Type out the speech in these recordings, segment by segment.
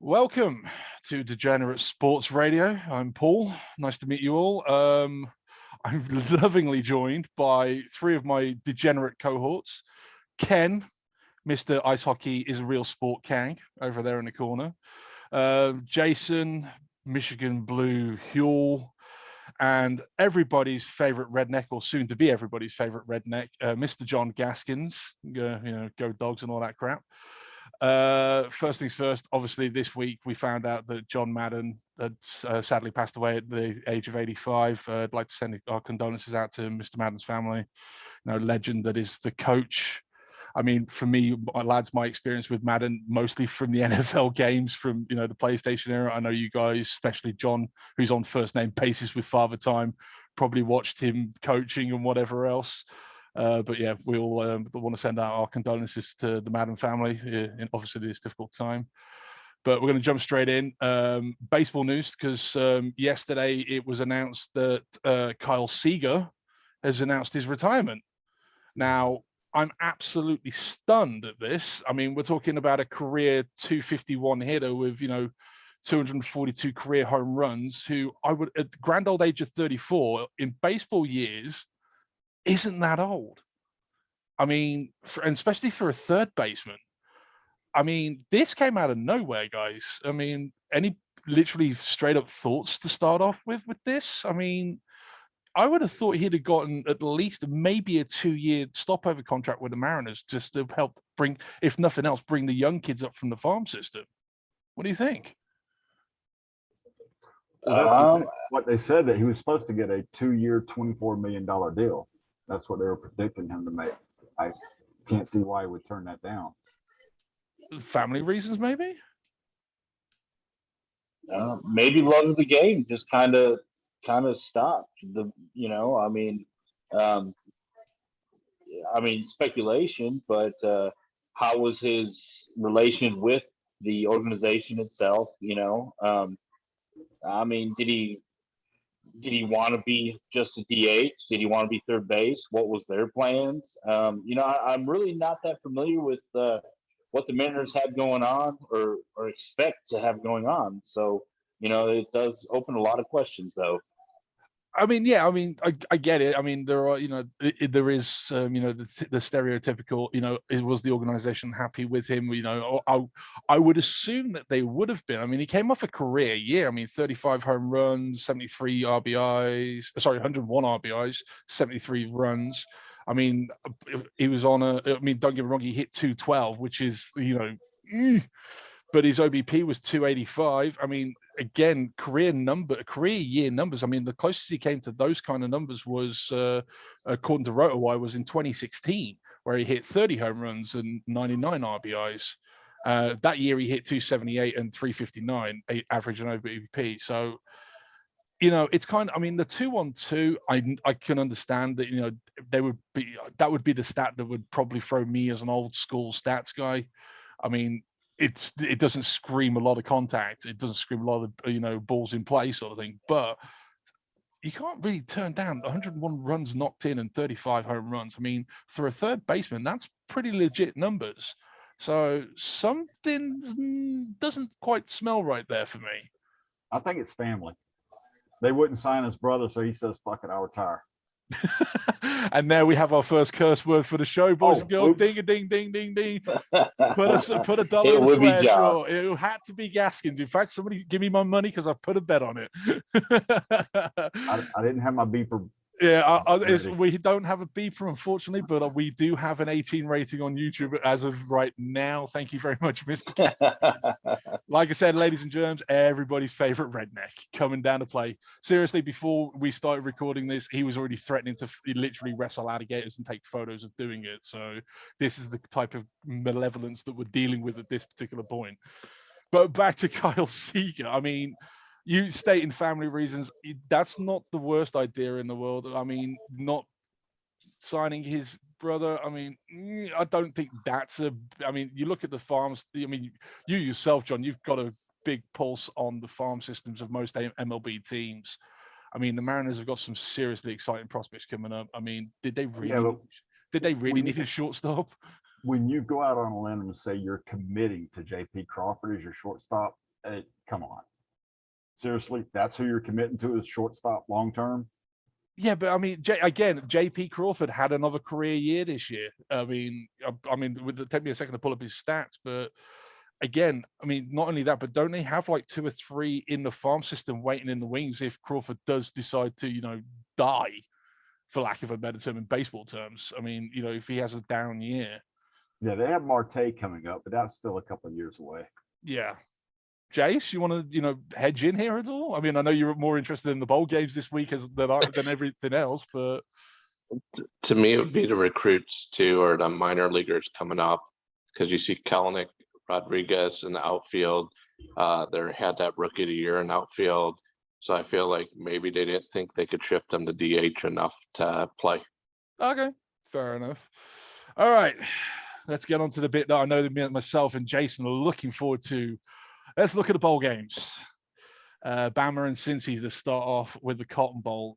Welcome to Degenerate Sports Radio. I'm Paul. Nice to meet you all. I'm lovingly joined by three of my degenerate cohorts. Ken, Mr. Ice Hockey is a real sport Kang, over there in the corner. Jason, Michigan Blue Huel, and everybody's favorite redneck, or soon to be everybody's favorite redneck, Mr. John Gaskins. Go Dogs and all that crap. First things first, obviously this week we found out that John Madden had sadly passed away at the age of 85. I'd like to send our condolences out to Mr. Madden's family. Legend that is the coach. I mean, for me, lads, my experience with Madden, mostly from the NFL games from, the PlayStation era. I know you guys, especially John, who's on first name basis with Father Time, probably watched him coaching and whatever else. But yeah, we all want to send out our condolences to the Madden family in obviously this difficult time. But we're going to jump straight in. Baseball news, because yesterday it was announced that Kyle Seeger has announced his retirement. Now, I'm absolutely stunned at this. I mean, we're talking about a career 251 hitter with, 242 career home runs, who I would, at the grand old age of 34, in baseball years, isn't that old. I mean, and especially for a third baseman. I mean, this came out of nowhere, guys. I mean, any literally straight up thoughts to start off with this? I mean, I would have thought he'd have gotten at least maybe a 2-year stopover contract with the Mariners just to help bring, if nothing else, bring the young kids up from the farm system. What do you think? Well, what they said, that he was supposed to get a 2-year, $24 million deal. That's what they were predicting him to make. I can't see why he would turn that down. Family reasons, maybe? Maybe love of the game just kind of stopped. Speculation, but how was his relation with the organization itself? Did he want to be just a DH? Did he want to be third base? What was their plans? I'm really not that familiar with what the Mariners had going on or expect to have going on. So, it does open a lot of questions, though. I mean, yeah, I get it. I mean, there are, there is, the stereotypical, was the organization happy with him? I would assume that they would have been. I mean, he came off a career year. I mean, 35 home runs, 73 RBIs, 101 RBIs, 73 runs. I mean, he was on don't get me wrong, he hit 212, which is, but his OBP was 285. I mean, again, career year numbers. I mean, the closest he came to those kind of numbers was, according to RotoWire, was in 2016, where he hit 30 home runs and 99 RBIs. That year he hit 278 and 359 average and OBP. So, it's kind of, I mean, the 2-1-2, I can understand that, that would be the stat that would probably throw me as an old school stats guy. I mean, it doesn't scream a lot of contact. It doesn't scream a lot of, balls in play sort of thing, but you can't really turn down 101 runs knocked in and 35 home runs. I mean, for a third baseman, that's pretty legit numbers. So something doesn't quite smell right there for me. I think it's family. They wouldn't sign his brother, so he says, "Fuck it, I'll retire." And there we have our first curse word for the show, boys and girls. Oops. Ding a ding ding ding ding. Put a dollar in the swear drawer. It had to be Gaskins. In fact, somebody give me my money because I put a bet on it. I didn't have my beeper. Yeah, we don't have a beeper, unfortunately, but we do have an 18 rating on YouTube as of right now. Thank you very much, Mr. Like I said, ladies and germs, everybody's favorite redneck coming down to play. Seriously, before we started recording this, he was already threatening to literally wrestle alligators and take photos of doing it. So this is the type of malevolence that we're dealing with at this particular point. But back to Kyle Seeger. I mean, you stating family reasons, that's not the worst idea in the world. I mean, not signing his brother, I mean, I don't think that's you look at the farms, I mean, you yourself, John, you've got a big pulse on the farm systems of most MLB teams. I mean, the Mariners have got some seriously exciting prospects coming up. I mean, did they really need a shortstop? When you go out on a limb and say you're committing to JP Crawford as your shortstop, Come on. Seriously, that's who you're committing to as shortstop long term? Yeah, but I mean, JP Crawford had another career year this year. I mean, take me a second to pull up his stats, but again, I mean, not only that, but don't they have like 2 or 3 in the farm system waiting in the wings if Crawford does decide to, die, for lack of a better term in baseball terms? I mean, if he has a down year. Yeah, they have Marte coming up, but that's still a couple of years away. Yeah. Jace, you want to, hedge in here at all? I mean, I know you're more interested in the bowl games this week than everything else, but to me, it would be the recruits too, or the minor leaguers coming up, because you see Kelenic, Rodriguez in the outfield. They had that rookie of the year in outfield, so I feel like maybe they didn't think they could shift them to DH enough to play. Okay, fair enough. All right, let's get on to the bit that I know that myself and Jason are looking forward to. Let's look at the bowl games. Bama and Cincy to start off with the Cotton Bowl.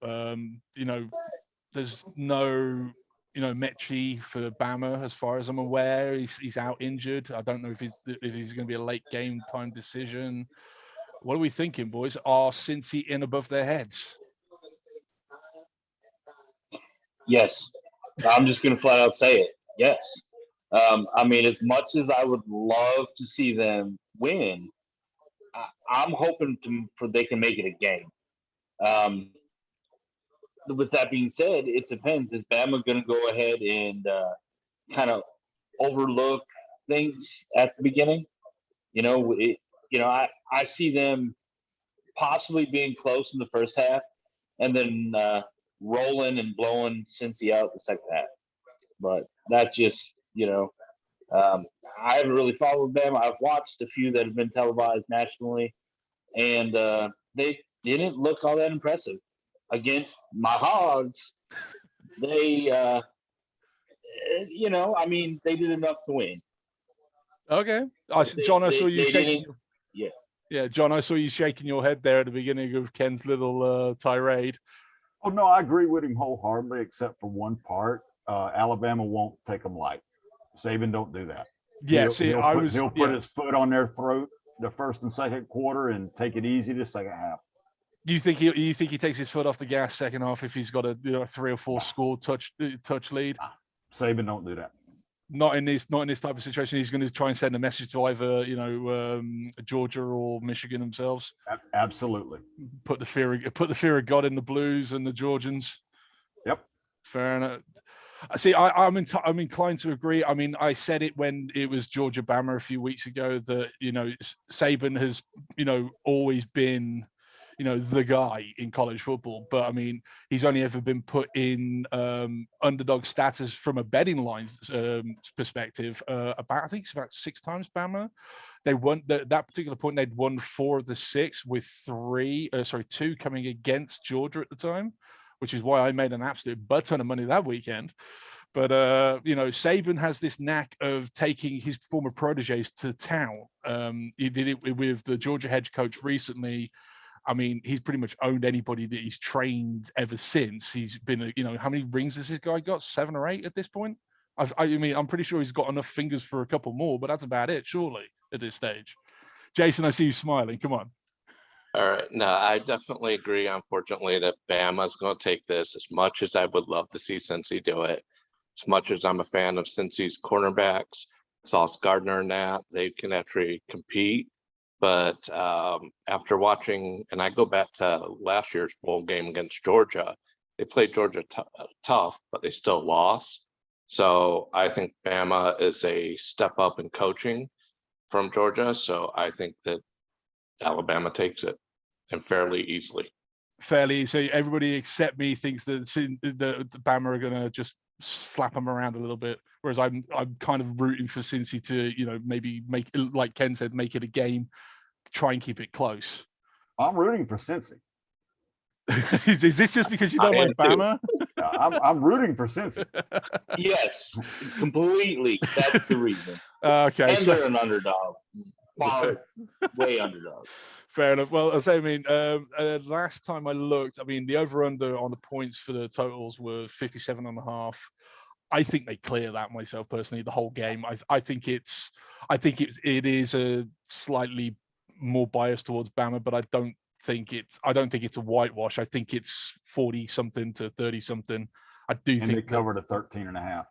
There's no, Mechie for Bama as far as I'm aware. He's out injured. I don't know if he's going to be a late game time decision. What are we thinking, boys? Are Cincy in above their heads? Yes. I'm just going to flat out say it. Yes. I mean, as much as I would love to see them win, I'm hoping for they can make it a game. With that being said, it depends. Is Bama going to go ahead and kind of overlook things at the beginning? I see them possibly being close in the first half, and then rolling and blowing Cincy out the second half. But that's just I haven't really followed them. I've watched a few that have been televised nationally, and they didn't look all that impressive against my Hogs. They, they did enough to win. Okay, John, I saw you shaking. Yeah, John, I saw you shaking your head there at the beginning of Ken's little tirade. Oh no, I agree with him wholeheartedly, except for one part. Alabama won't take them light. Saban don't do that. Yeah, he'll put his foot on their throat the first and second quarter and take it easy the second half. You think he takes his foot off the gas second half if he's got a 3 or 4 score touch lead? Saban don't do that. Not in this type of situation. He's going to try and send a message to either Georgia or Michigan themselves. Absolutely. Put the fear of God in the Blues and the Georgians. Yep. Fair enough. See, I'm inclined to agree. I mean, I said it when it was Georgia Bama a few weeks ago that Saban has always been the guy in college football, but I mean, he's only ever been put in underdog status from a betting lines perspective. I think it's about 6 times. Bama, they won that particular point. They'd won 4 of the 6 with 2 coming against Georgia at the time, which is why I made an absolute butt ton of money that weekend. But Saban has this knack of taking his former proteges to town. He did it with the Georgia head coach recently. I mean, he's pretty much owned anybody that he's trained ever since. He's been, how many rings has this guy got? 7 or 8 at this point? I'm pretty sure he's got enough fingers for a couple more, but that's about it, surely, at this stage. Jason, I see you smiling. Come on. All right. No, I definitely agree, unfortunately, that Bama's going to take this. As much as I would love to see Cincy do it, as much as I'm a fan of Cincy's cornerbacks, Sauce Gardner and that, they can actually compete. But after watching, and I go back to last year's bowl game against Georgia, they played Georgia tough, but they still lost. So I think Bama is a step up in coaching from Georgia. So I think that Alabama takes it, and fairly easily. So everybody except me thinks that the Bama are going to just slap them around a little bit, whereas I'm kind of rooting for Cincy to maybe make, like Ken said, make it a game, try and keep it close. I'm rooting for Cincy. Is this just because you don't like Bama? I'm rooting for Cincy. Yes, completely. That's the reason. Okay, and they're an underdog. Far, way underdog. Fair enough. Well, last time I looked, the over/under on the points for the totals were 57.5. I think they clear that myself personally. The whole game. I think it is a slightly more biased towards Bama, but I don't think it's a whitewash. I think it's 40 something to 30 something. I do And they think covered a 13.5.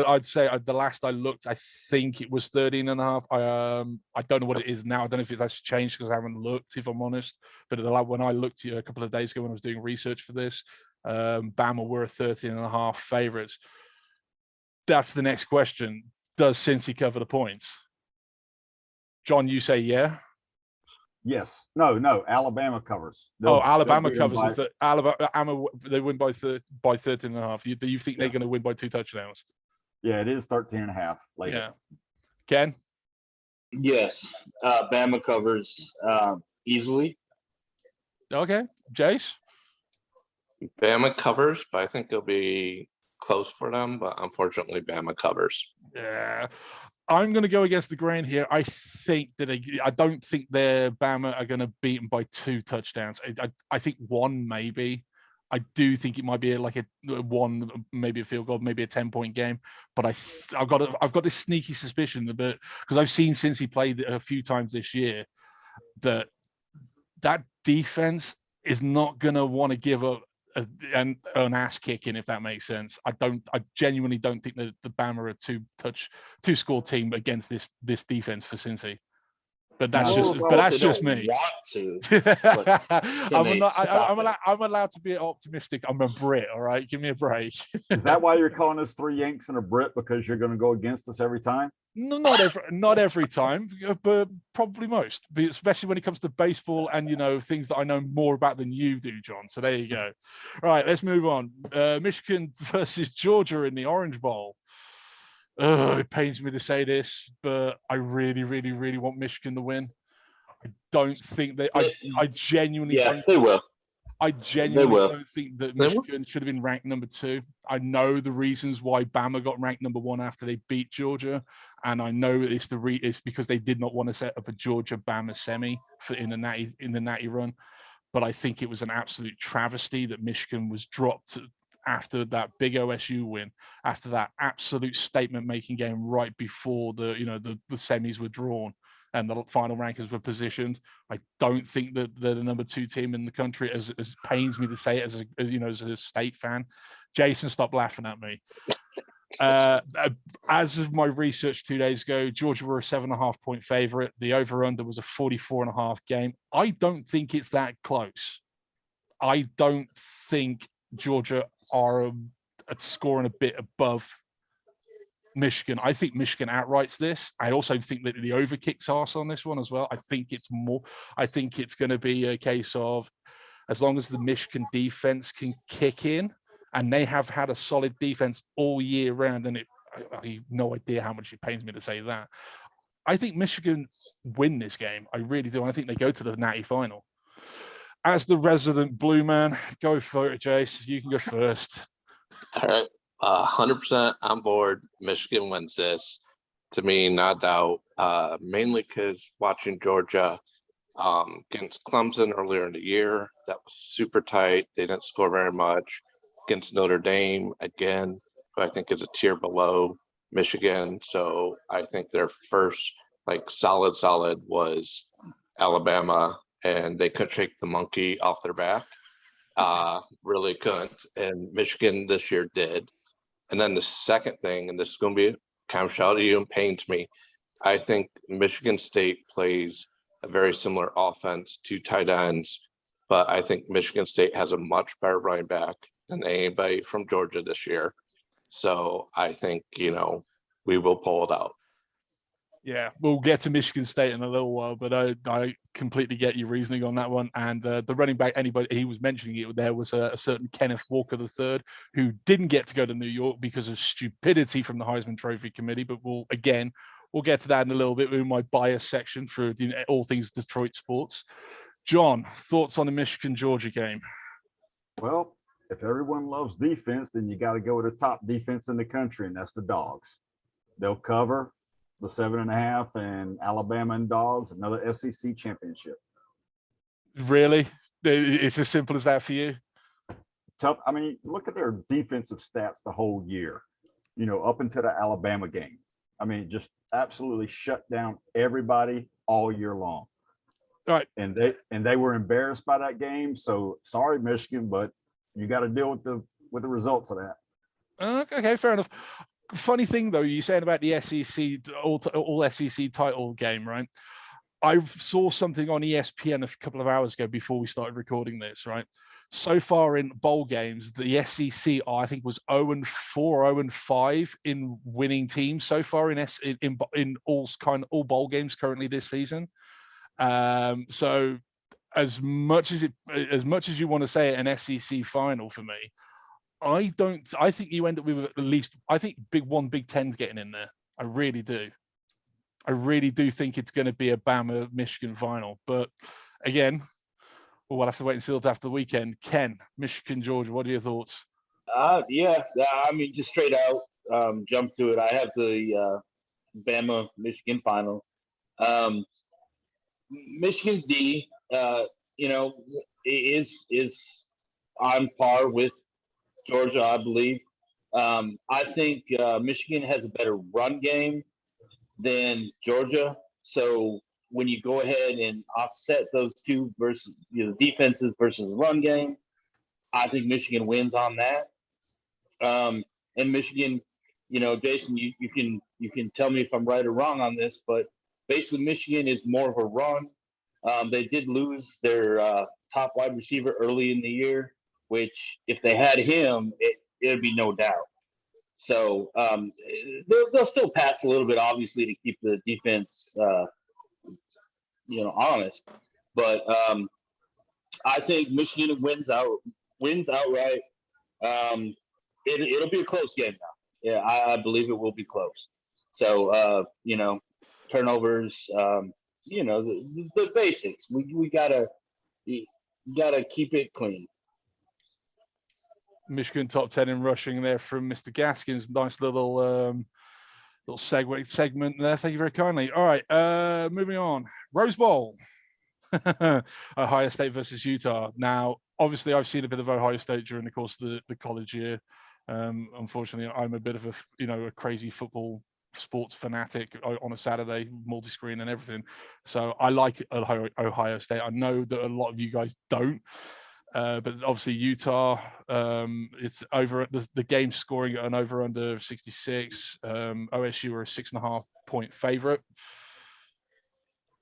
I'd say the last I looked, I think it was 13 and a half. I don't know what it is now. I don't know if that's changed because I haven't looked, if I'm honest. But when I looked a couple of days ago when I was doing research for this, Bama were 13 and a half favorites. That's the next question. Does Cincy cover the points? John, you say yeah. Yes. No. Alabama covers. Alabama they'll covers. Alabama, they win by 13 and a half. Do you think they're going to win by 2 touchdowns? Yeah, it is 13.5 latest. Yeah. Ken? Yes. Bama covers easily. Okay. Jace? Bama covers, but I think it'll be close for them. But unfortunately, Bama covers. Yeah. I'm going to go against the grain here. I don't think their Bama are going to beat them by 2 touchdowns. I think 1 maybe. I do think it might be like a 1, maybe a field goal, maybe a 10-point game. But I've got this sneaky suspicion that because I've seen Cincy play a few times this year, that defense is not going to want to give up an ass kicking, if that makes sense. I genuinely don't think that the Bama are a 2-score team against this defense for Cincy. But that's just me. Want to, I'm allowed to be optimistic. I'm a Brit, all right. Give me a break. Is that why you're calling us 3 Yanks and a Brit, because you're going to go against us every time? No, not every time, but probably most, especially when it comes to baseball and things that I know more about than you do, John. So there you go. All right, let's move on. Michigan versus Georgia in the Orange Bowl. It pains me to say this, but I really, really, really want Michigan to win. I don't think that I genuinely don't. They will. I genuinely don't think that Michigan should have been ranked number 2. I know the reasons why Bama got ranked number 1 after they beat Georgia, and I know it's because they did not want to set up a Georgia-Bama semi in the natty run. But I think it was an absolute travesty that Michigan was dropped after that big OSU win, after that absolute statement-making game right before the semis were drawn and the final rankings were positioned. I don't think that they're the number 2 team in the country, as pains me to say it as a state fan. Jason, stop laughing at me. As of my research 2 days ago, Georgia were a 7.5-point favorite. The over-under was a 44.5 game. I don't think it's that close. I don't think Georgia are scoring a bit above Michigan. I think Michigan outrights this. I also think that the over kicks arse on this one as well. I think it's going to be a case of, as long as the Michigan defense can kick in, and they have had a solid defense all year round, and I have no idea how much it pains me to say that. I think Michigan win this game. I really do. I think they go to the Natty final. As the resident blue man, go for it, Jace. You can go first. All right. 100% on board. Michigan wins this. To me, not doubt. Mainly because watching Georgia against Clemson earlier in the year, that was super tight. They didn't score very much. Against Notre Dame, again, who I think is a tier below Michigan. So I think their first solid was Alabama, and they couldn't shake the monkey off their back. Really couldn't. And Michigan this year did. And then the second thing, and this is going to be kind of shout at you and pains me, I think Michigan State plays a very similar offense, 2 tight ends, but I think Michigan State has a much better running back than anybody from Georgia this year. So I think, we will pull it out. Yeah, we'll get to Michigan State in a little while, but I completely get your reasoning on that one. And the running back, he was mentioning it, there was a certain Kenneth Walker III who didn't get to go to New York because of stupidity from the Heisman Trophy Committee. But we'll get to that in a little bit with my bias section for all things Detroit sports. John, thoughts on the Michigan-Georgia game? Well, if everyone loves defense, then you got to go with the top defense in the country, and that's the Dogs. They'll cover the 7.5, and Alabama and Dogs, another SEC championship. Really? It's as simple as that for you? Tough. I mean, look at their defensive stats the whole year, up until the Alabama game. I mean, just absolutely shut down everybody all year long. Right. And they were embarrassed by that game. So sorry, Michigan, but you got to deal with the results of that. Okay, fair enough. Funny thing though, you saying about the SEC all SEC title game, right? I saw something on ESPN a couple of hours ago before we started recording this, right? So far in bowl games, the SEC I think was 0-4, 0-5 in winning teams so far in all bowl games currently this season. So as much as you want to say it, an SEC final for me, I think you end up with at least, I think Big Ten's getting in there. I really do. I really do think it's going to be a Bama Michigan final. But again, we'll have to wait until after the weekend. Ken, Michigan, Georgia, what are your thoughts? Yeah, I mean, just straight out, jump to it. I have the Bama Michigan final. Michigan's D, is on par with Georgia, I believe. I think Michigan has a better run game than Georgia. So when you go ahead and offset those two versus defenses versus the run game, I think Michigan wins on that. And Michigan, Jason, you can tell me if I'm right or wrong on this, but basically Michigan is more of a run. They did lose their top wide receiver early in the year, which if they had him, it'd be no doubt. So they'll still pass a little bit, obviously, to keep the defense, honest. But I think Michigan wins outright. It'll be a close game now. Yeah, I believe it will be close. So turnovers, the basics. We gotta keep it clean. Michigan top 10 in rushing there from Mr. Gaskins. Nice little segment there. Thank you very kindly. All right, moving on. Rose Bowl. Ohio State versus Utah. Now, obviously, I've seen a bit of Ohio State during the course of the college year. Unfortunately, I'm a bit of a crazy football sports fanatic on a Saturday, multi-screen and everything. So I like Ohio State. I know that a lot of you guys don't. But obviously Utah, it's over the game scoring at an over under 66. OSU are a 6.5 point favorite.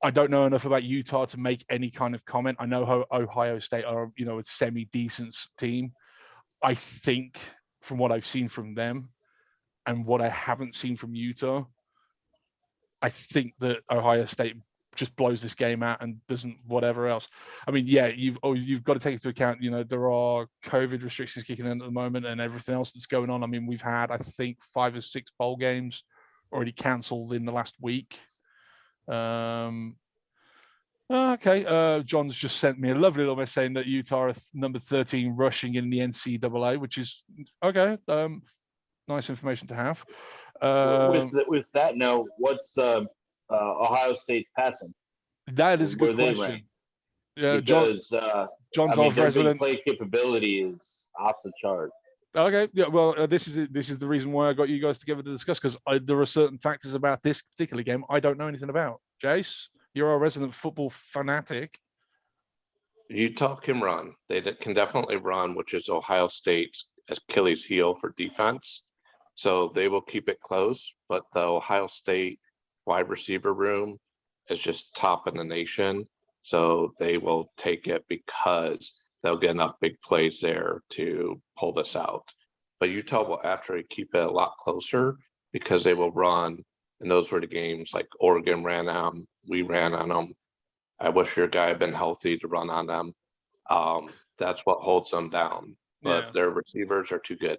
I don't know enough about Utah to make any kind of comment. I know how Ohio State are, a semi-decent team. I think from what I've seen from them and what I haven't seen from Utah, I think that Ohio State just blows this game out and doesn't whatever else. I mean, yeah, you've got to take into account, there are COVID restrictions kicking in at the moment and everything else that's going on. I mean, we've had, I think, 5 or 6 bowl games already cancelled in the last week. Okay. John's just sent me a lovely little message saying that Utah are number 13 rushing in the NCAA, which is okay. Nice information to have. With that note, what's Ohio State's passing? That is a good question. Yeah, because John's our resident play capability is off the chart. Okay, yeah. Well, this is the reason why I got you guys together to discuss, because there are certain factors about this particular game I don't know anything about. Jace, you're our resident football fanatic. Utah can run. They can definitely run, which is Ohio State's Achilles heel for defense. So they will keep it close. But the Ohio State wide receiver room is just top in the nation. So they will take it because they'll get enough big plays there to pull this out. But Utah will actually keep it a lot closer because they will run. And those were the games like Oregon ran on them. We ran on them. I wish your guy had been healthy to run on them. That's what holds them down. But their receivers are too good.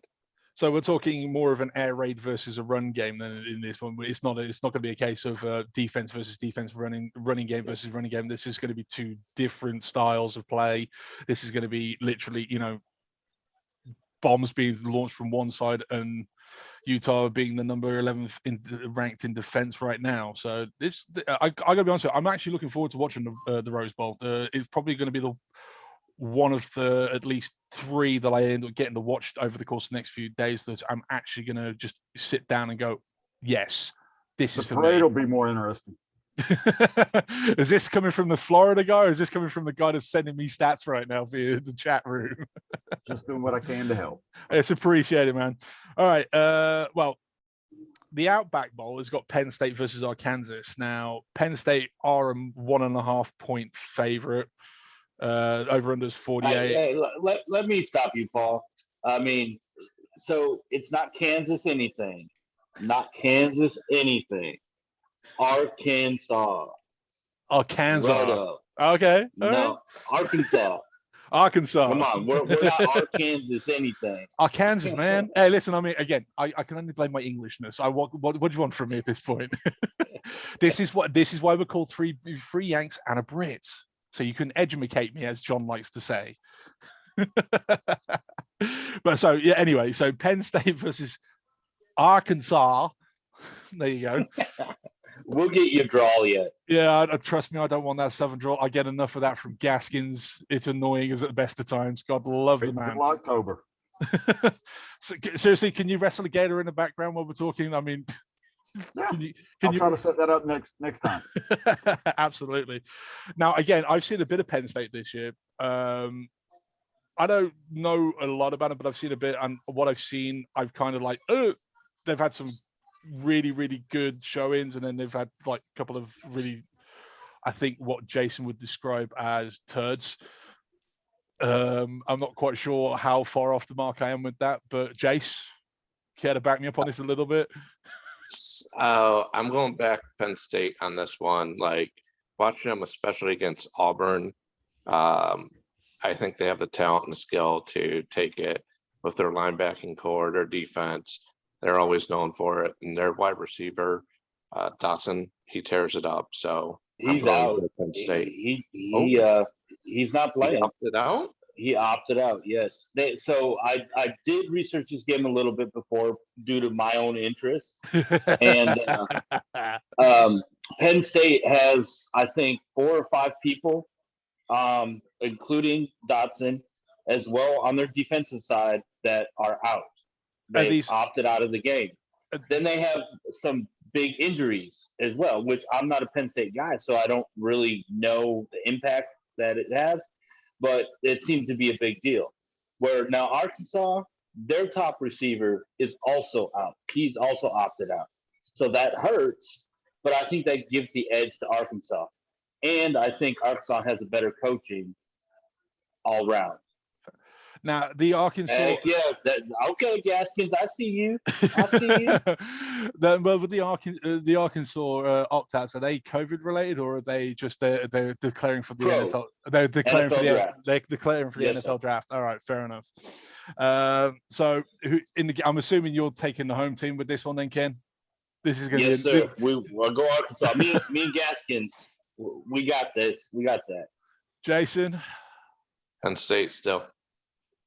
So we're talking more of an air raid versus a run game than in this one. It's not going to be a case of defense versus defense, running game versus running game. This is going to be 2 different styles of play. This is going to be literally, bombs being launched from one side and Utah being the number 11th ranked in defense right now. So I got to be honest with you, I'm actually looking forward to watching the Rose Bowl. It's probably going to be one of the at least 3 that I end up getting to watch over the course of the next few days that I'm actually going to just sit down and go, yes, this The is for parade me. will be more interesting. Is this coming from the Florida guy, or is this coming from the guy that's sending me stats right now via the chat room? Just doing what I can to help. It's appreciated, man. All right. Well, the Outback Bowl has got Penn State versus Arkansas. Now, Penn State are a 1.5 point favorite. Over under is 48. Let me stop you, Paul. I mean, so it's not Kansas anything. Not Kansas anything. Arkansas. Arkansas. Right up. Okay. All No, right. Arkansas. Arkansas. Come on, we're not Arkansas anything. Arkansas, man. Hey, listen, I mean, again, I can only blame my Englishness. What do you want from me at this point? This is why we're called three yanks and a Brit. So you can educate me, as John likes to say. But so yeah, anyway, so Penn State versus Arkansas. There you go. We'll get you a draw yet. Yeah, trust me, I don't want that Southern draw. I get enough of that from Gaskins. It's annoying as at the best of times. God love the Wait man. till October. So, seriously, can you wrestle a gator in the background while we're talking? I mean, Yeah, can I'll you try to set that up next time. Absolutely. Now, again, I've seen a bit of Penn State this year. I don't know a lot about it, but I've seen a bit, and what I've seen, I've kind of like, they've had some really, really good showings, and then they've had like a couple of really, I think what Jason would describe as turds. I'm not quite sure how far off the mark I am with that, but Jace, care to back me up on this a little bit? I'm going back Penn State on this one. Like watching them, especially against Auburn, I think they have the talent and the skill to take it with their linebacking core, their defense. They're always known for it, and their wide receiver, Dotson, he tears it up. So he's out. Penn State. He's not playing. He opted out. He opted out. Yes. So I did research this game a little bit before due to my own interest, and Penn State has, I think, 4 or 5 people, including Dotson, as well on their defensive side that are out. They opted out of the game. Then they have some big injuries as well, which I'm not a Penn State guy, so I don't really know the impact that it has, but it seemed to be a big deal. Where now Arkansas, their top receiver is also out. He's also opted out. So that hurts, but I think that gives the edge to Arkansas. And I think Arkansas has a better coaching all around. Now, the Arkansas. Okay, Gaskins, I see you. I see you. But with the Arkansas opt-outs, are they COVID related, or are they just they're declaring for the NFL? They're declaring NFL for the draft. They're declaring for the NFL draft. All right, fair enough. So, I'm assuming you're taking the home team with this one, then, Ken. This is going to be. Yes, sir. We'll go Arkansas. Me and Gaskins, we got this. We got that. Jason. Penn State still.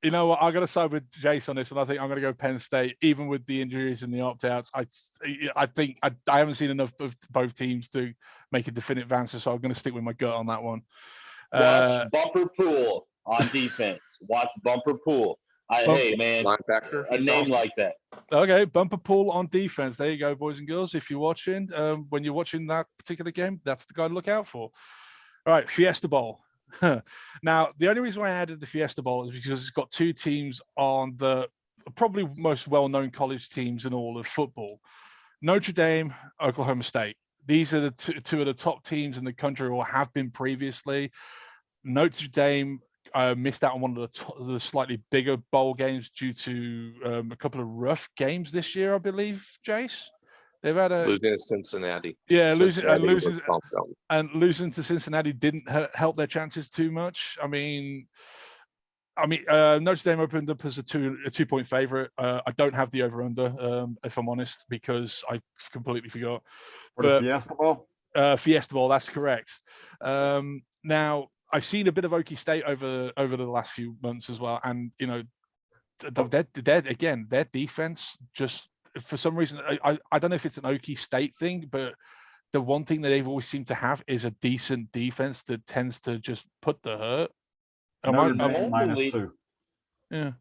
You know what? I'm going to side with Jason on this one. I think I'm going to go Penn State, even with the injuries and the opt-outs. I think I haven't seen enough of both teams to make a definitive answer, so I'm going to stick with my gut on that one. Watch Bumper Pool on defense. Watch Bumper Pool. Hey, man, linebacker, a name awesome like that. Okay, Bumper Pool on defense. There you go, boys and girls. If you're watching, when you're watching that particular game, that's the guy to look out for. All right, Fiesta Bowl. Now, the only reason why I added the Fiesta Bowl is because it's got 2 teams on the probably most well-known college teams in all of football. Notre Dame, Oklahoma State. These are the two of the top teams in the country, or have been previously. Notre Dame missed out on one of the slightly bigger bowl games due to a couple of rough games this year, I believe, Jace. They've had losing to Cincinnati. Yeah, losing to Cincinnati didn't help their chances too much. I mean, Notre Dame opened up as a 2-point favorite. I don't have the over/under, if I'm honest, because I completely forgot. But Fiesta Bowl. Fiesta Bowl, that's correct. Now, I've seen a bit of Okie State over the last few months as well, and you know, their defense just. For some reason, I don't know if it's an Okie State thing, but the one thing that they've always seemed to have is a decent defense that tends to just put the hurt. -2. Yeah.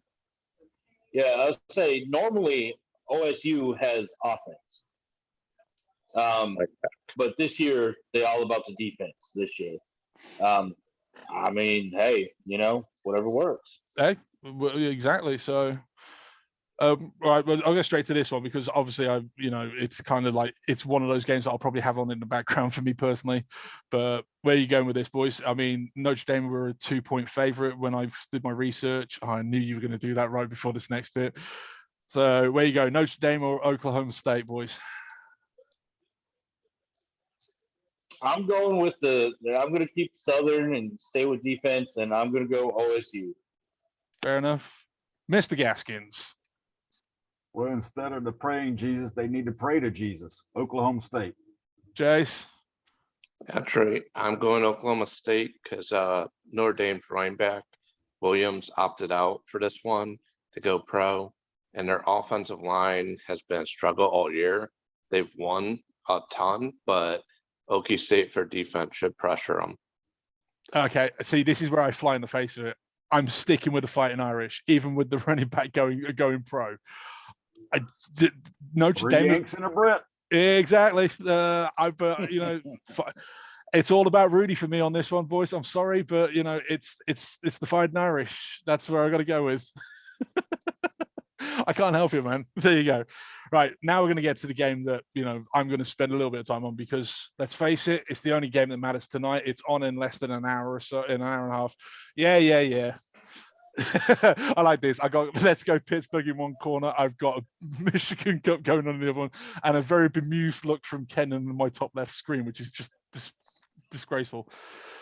Yeah, I would say normally OSU has offense. But this year, they're all about the defense this year. I mean, hey, whatever works. Hey, exactly. So, right, well, I'll go straight to this one because obviously it's kind of like it's one of those games that I'll probably have on in the background for me personally. But where are you going with this, boys? I mean, Notre Dame were a 2-point favorite when I did my research. I knew you were going to do that right before this next bit. So where you go, Notre Dame or Oklahoma State, boys? I'm going with I'm going to keep Southern and stay with defense, and I'm going to go OSU. Fair enough. Mr. Gaskins. Well, instead of the praying Jesus, they need to pray to Jesus. Oklahoma State. Jace. That's right. I'm going Oklahoma State because Notre Dame's running back Williams opted out for this one to go pro, and their offensive line has been a struggle all year. They've won a ton, but Okie State for defense should pressure them. Okay, see, this is where I fly in the face of it. I'm sticking with the Fighting Irish, even with the running back going pro. Notre Dame Yanks and a Brit. Exactly. It's all about Rudy for me on this one, boys. I'm sorry, but it's the Fighting Irish. That's where I got to go with. I can't help you, man. There you go. Right, now we're going to get to the game that I'm going to spend a little bit of time on because let's face it, it's the only game that matters tonight. It's on in less than an hour or so, in an hour and a half. Yeah. I like this. I got let's go Pittsburgh in one corner. I've got a Michigan Cup going on in the other one, and a very bemused look from Ken on my top left screen, which is just disgraceful.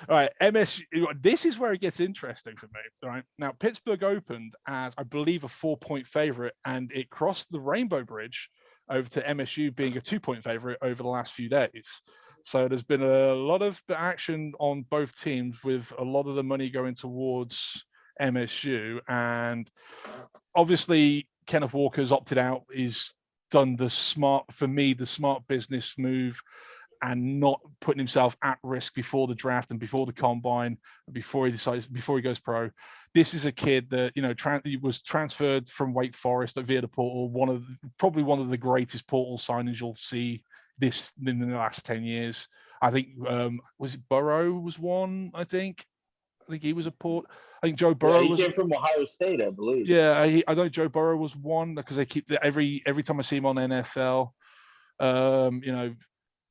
All right, MSU. This is where it gets interesting for me. All right, now Pittsburgh opened as I believe a 4-point favorite, and it crossed the Rainbow Bridge over to MSU being a 2-point favorite over the last few days. So there's been a lot of action on both teams with a lot of the money going towards MSU, and obviously Kenneth Walker's opted out. He's done the smart business move and not putting himself at risk before the draft and before the combine, before he goes pro. This is a kid that he was transferred from Wake Forest via the portal, probably one of the greatest portal signings you'll see this in the last 10 years. I think was it Burrow was one. I think he was a port. I think Joe Burrow came from Ohio State, I believe. Yeah, I know Joe Burrow was one because they keep every time I see him on NFL,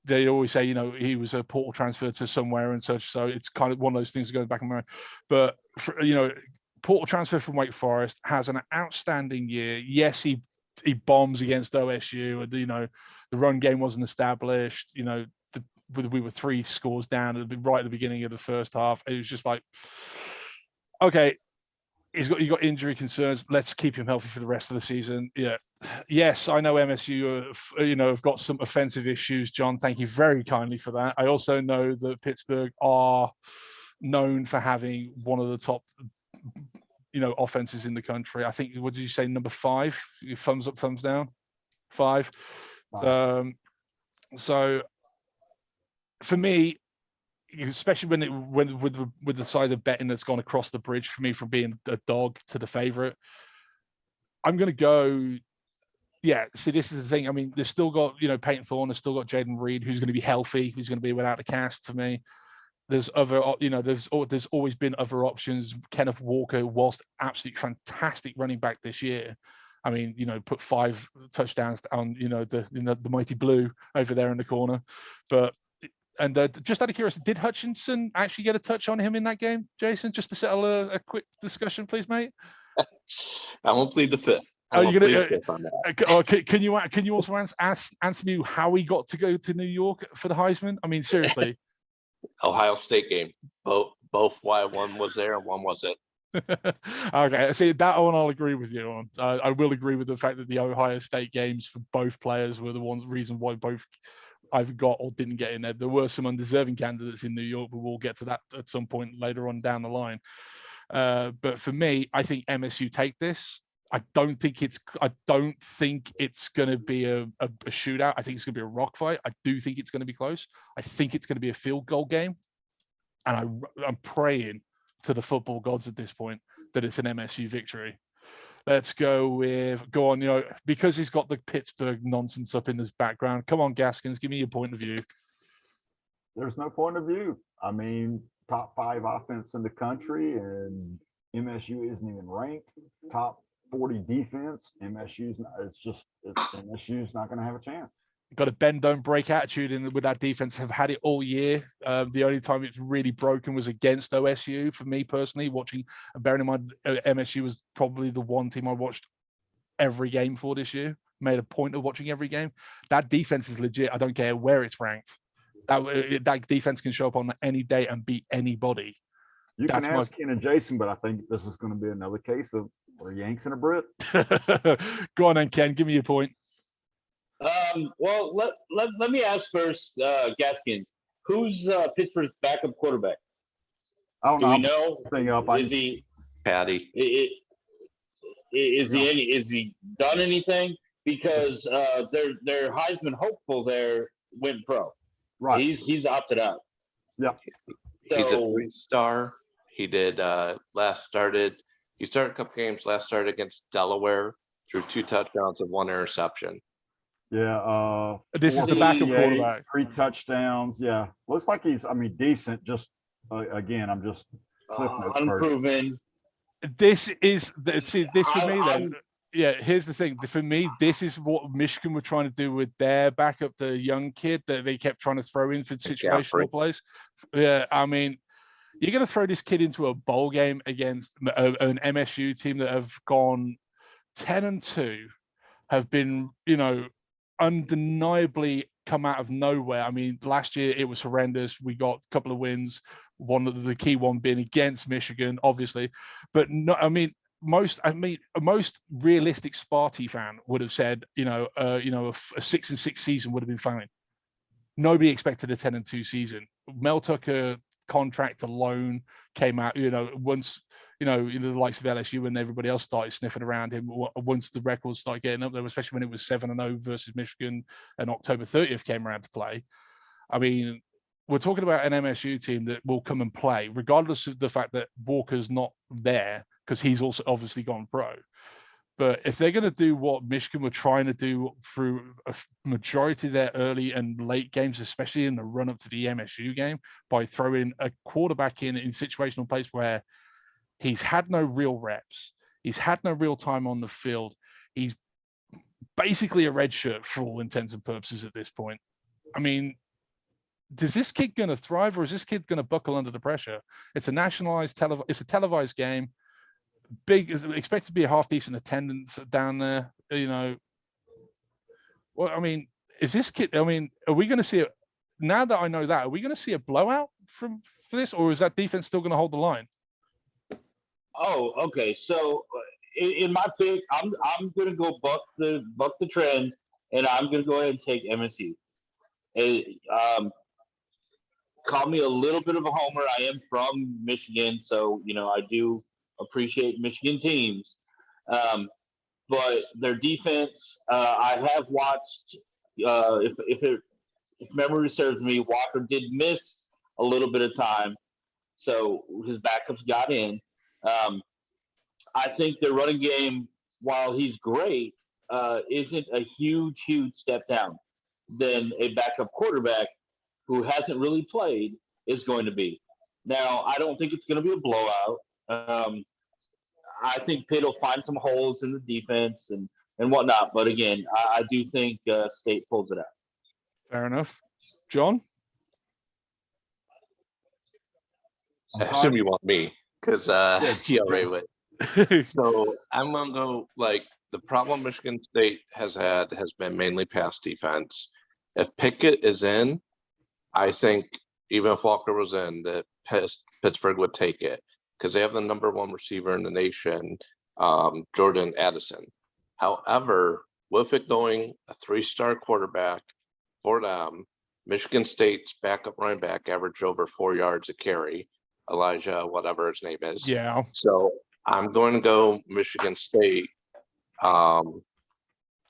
they always say he was a portal transfer to somewhere and such. So it's kind of one of those things going back and forth. But portal transfer from Wake Forest has an outstanding year. Yes, he bombs against OSU, and the run game wasn't established. We were 3 scores down right at the beginning of the first half. It was just like, okay, you got injury concerns. Let's keep him healthy for the rest of the season. Yeah. Yes, I know MSU have got some offensive issues. John, thank you very kindly for that. I also know that Pittsburgh are known for having one of the top offenses in the country. I think, what did you say, number 5? Thumbs up, thumbs down? 5. So for me, especially when with the side of betting that's gone across the bridge for me from being a dog to the favorite, I'm going to go. Yeah, see, this is the thing. I mean, they've still got Peyton Thorne, they've still got Jaden Reed, who's going to be healthy, who's going to be without a cast for me. There's other, there's always been other options. Kenneth Walker, whilst absolutely fantastic running back this year, I mean, put 5 touchdowns on the mighty blue over there in the corner, but. And just out of curiosity, did Hutchinson actually get a touch on him in that game, Jason? Just to settle a quick discussion, please, mate. I won't plead the fifth. Can you also answer me how he got to go to New York for the Heisman? I mean, seriously. Ohio State game. Both why one was there and one wasn't. Okay, see, that one I'll agree with you on. I will agree with the fact that the Ohio State games for both players were the reason why both either got or didn't get in there. There were some undeserving candidates in New York, but we'll get to that at some point later on down the line. But for me, I think MSU take this. I don't think it's going to be a shootout. I think it's going to be a rock fight. I do think it's going to be close. I think it's going to be a field goal game. And I'm praying to the football gods at this point that it's an MSU victory. Let's go on, because he's got the Pittsburgh nonsense up in his background. Come on, Gaskins, give me your point of view. There's no point of view. I mean, top 5 offense in the country, and MSU isn't even ranked. Top 40 defense. MSU's not going to have a chance. Got a bend don't break attitude in with that defense. Have had it all year. The only time it's really broken was against OSU for me personally. Watching, bearing in mind MSU was probably the one team I watched every game for this year. Made a point of watching every game. That defense is legit. I don't care where it's ranked. That defense can show up on any day and beat anybody. You can ask Ken and Jason, but I think this is going to be another case of a Yanks and a Brit. Go on then, Ken. Give me your point. Well, let me ask first, Gaskins. Who's Pittsburgh's backup quarterback? I don't know. Do we know? Is he Patty? Is he done anything? Because their Heisman hopeful there went pro. Right. He's opted out. Yeah. He's a 3-star. He did he started a couple games, last started against Delaware, threw 2 touchdowns and 1 interception. Yeah. This is the backup quarterback. 3 touchdowns. Yeah. Looks like he's, decent. Just again, I'm just unproven. This is this for me then. Yeah, here's the thing. For me, this is what Michigan were trying to do with their backup, the young kid that they kept trying to throw in for situational plays. Yeah, you're going to throw this kid into a bowl game against an MSU team that have gone 10-2, have been, undeniably come out of nowhere. Last year it was horrendous. We got a couple of wins, one of the key one being against Michigan, obviously, but no, most realistic Sparty fan would have said, a 6-6 season would have been fine. Nobody expected a 10-2 season. Mel Tucker contract alone came out, once, the likes of LSU and everybody else started sniffing around him once the records started getting up there, especially when it was 7-0 versus Michigan and October 30th came around to play. We're talking about an MSU team that will come and play, regardless of the fact that Walker's not there, because he's also obviously gone pro. But if they're going to do what Michigan were trying to do through a majority of their early and late games, especially in the run up to the MSU game, by throwing a quarterback in situational plays where he's had no real reps, he's had no real time on the field, he's basically a red shirt for all intents and purposes at this point. Is this kid going to thrive, or is this kid going to buckle under the pressure? It's a nationalized, it's a televised game. Expect to be a half decent attendance down there. Is this kid? Are we going to see it now that I know that? Are we going to see a blowout for this, or is that defense still going to hold the line? Oh, okay. So in my pick, I'm going to go buck the trend, and I'm going to go ahead and take MSU. Call me a little bit of a homer. I am from Michigan, so I do appreciate Michigan teams, but their defense. I have watched. If memory serves me, Walker did miss a little bit of time, so his backups got in. I think their running game, while he's great, isn't a huge step down than a backup quarterback who hasn't really played is going to be. Now, I don't think it's going to be a blowout. I think Pitt will find some holes in the defense and whatnot. But again, I do think State pulls it out. Fair enough. John? I assume you want me, because he already went. So I'm going to go, the problem Michigan State has been mainly pass defense. If Pickett is in, I think even if Walker was in, that Pittsburgh would take it, because they have the number 1 receiver in the nation, Jordan Addison. However, with it going a 3-star quarterback for them, Michigan State's backup running back averaged over 4 yards a carry, Elijah, whatever his name is. Yeah. So I'm going to go Michigan State,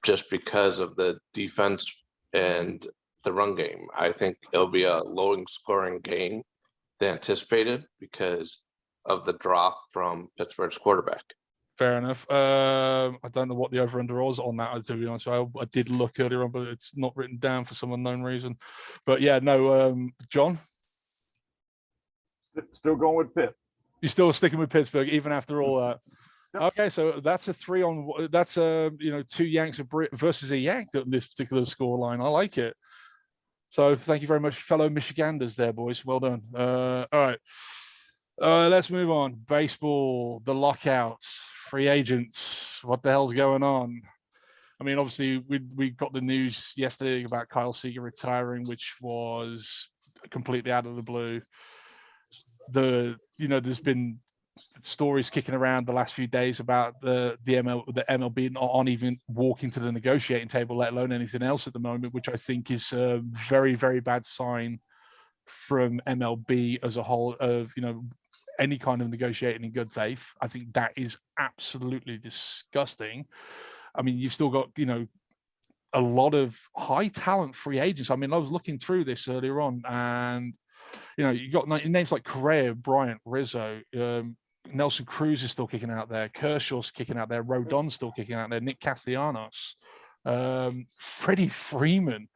just because of the defense and the run game. I think it'll be a low scoring game than anticipated because of the drop from Pittsburgh's quarterback. Fair enough. I don't know what the over-under was on that, to be honest. I did look earlier on, but it's not written down for some unknown reason. But yeah, no, John? Still going with Pitt. You're still sticking with Pittsburgh, even after all that? Yep. Okay, so that's a 3-on. That's a 2 Yanks versus a Yank on this particular score line. I like it. So thank you very much, fellow Michiganders there, boys. Well done. All right. Let's move on. Baseball, the lockouts, free agents. What the hell's going on? I mean, obviously, we got the news yesterday about Kyle Seeger retiring, which was completely out of the blue. There's been stories kicking around the last few days about the MLB not even walking to the negotiating table, let alone anything else at the moment, which I think is a very, very bad sign from MLB as a whole of any kind of negotiating in good faith. I think that is absolutely disgusting. I mean, you've still got a lot of high talent free agents. I mean, I was looking through this earlier on, and you got names like Correa, Bryant, Rizzo, Nelson Cruz is still kicking out there, Kershaw's kicking out there, Rodon's still kicking out there, Nick Castellanos, Freddie Freeman.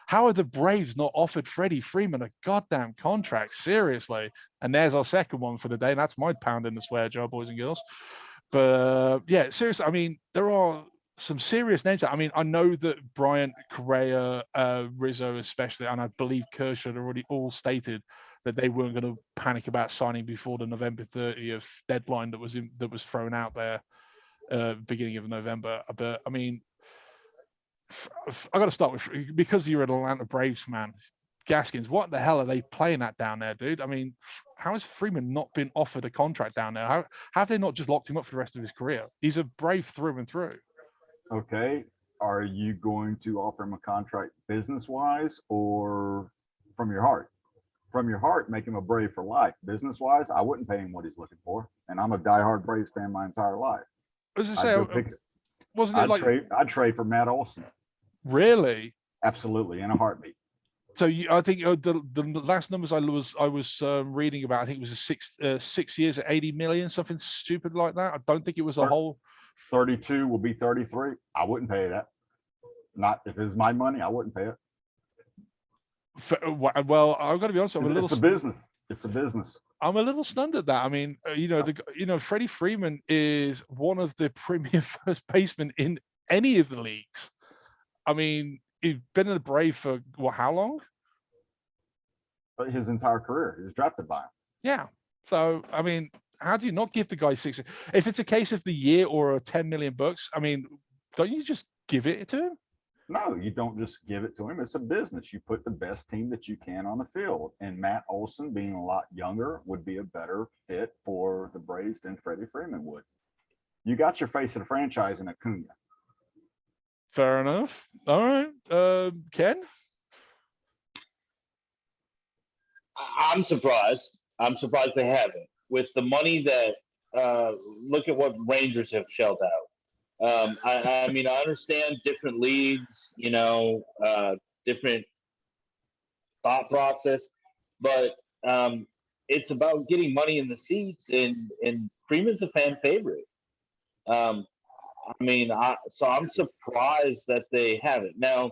How are the Braves not offered Freddie Freeman a goddamn contract? Seriously. And there's our second one for the day, and that's my pound in the swear jar, boys and girls. But yeah, seriously, I mean, there are some serious names. I mean, I know that Bryant, Correa, Rizzo especially, and I believe Kershaw had already all stated that they weren't going to panic about signing before the November 30th deadline that was thrown out there, beginning of November. But I mean, I got to start with, because you're an Atlanta Braves fan, Gaskins. What the hell are they playing at down there, dude? I mean, how has Freeman not been offered a contract down there? How have they not just locked him up for the rest of his career? He's a Brave through and through. Okay, are you going to offer him a contract business-wise or from your heart? From your heart, make him a Brave for life. Business-wise, I wouldn't pay him what he's looking for, and I'm a diehard Braves fan my entire life. As I say, wasn't it I'd trade for Matt Olson. Really? Absolutely, in a heartbeat. So I think the last numbers I was reading about, I think it was 6 years at 80 million, something stupid like that. I don't think it was a whole. 32 will be 33. I wouldn't pay that. Not if it was my money, I wouldn't pay it. Well, I've got to be honest. It's a business. It's a business. I'm a little stunned at that. I mean, Freddie Freeman is one of the premier first basemen in any of the leagues. I mean, he's been in the Brave for how long? His entire career. He was drafted by him. Yeah. So, I mean, how do you not give the guy 6? If it's a case of the year or a 10 million bucks, I mean, don't you just give it to him? No, you don't just give it to him. It's a business. You put the best team that you can on the field. And Matt Olson, being a lot younger, would be a better fit for the Braves than Freddie Freeman would. You got your face of the franchise in Acuna. Fair enough. All right. Ken? I'm surprised. I'm surprised they haven't. With the money that, look at what Rangers have shelled out. I mean, I understand different leagues, different thought process, but it's about getting money in the seats, and Freeman's a fan favorite. I mean, so I'm surprised that they haven't. Now,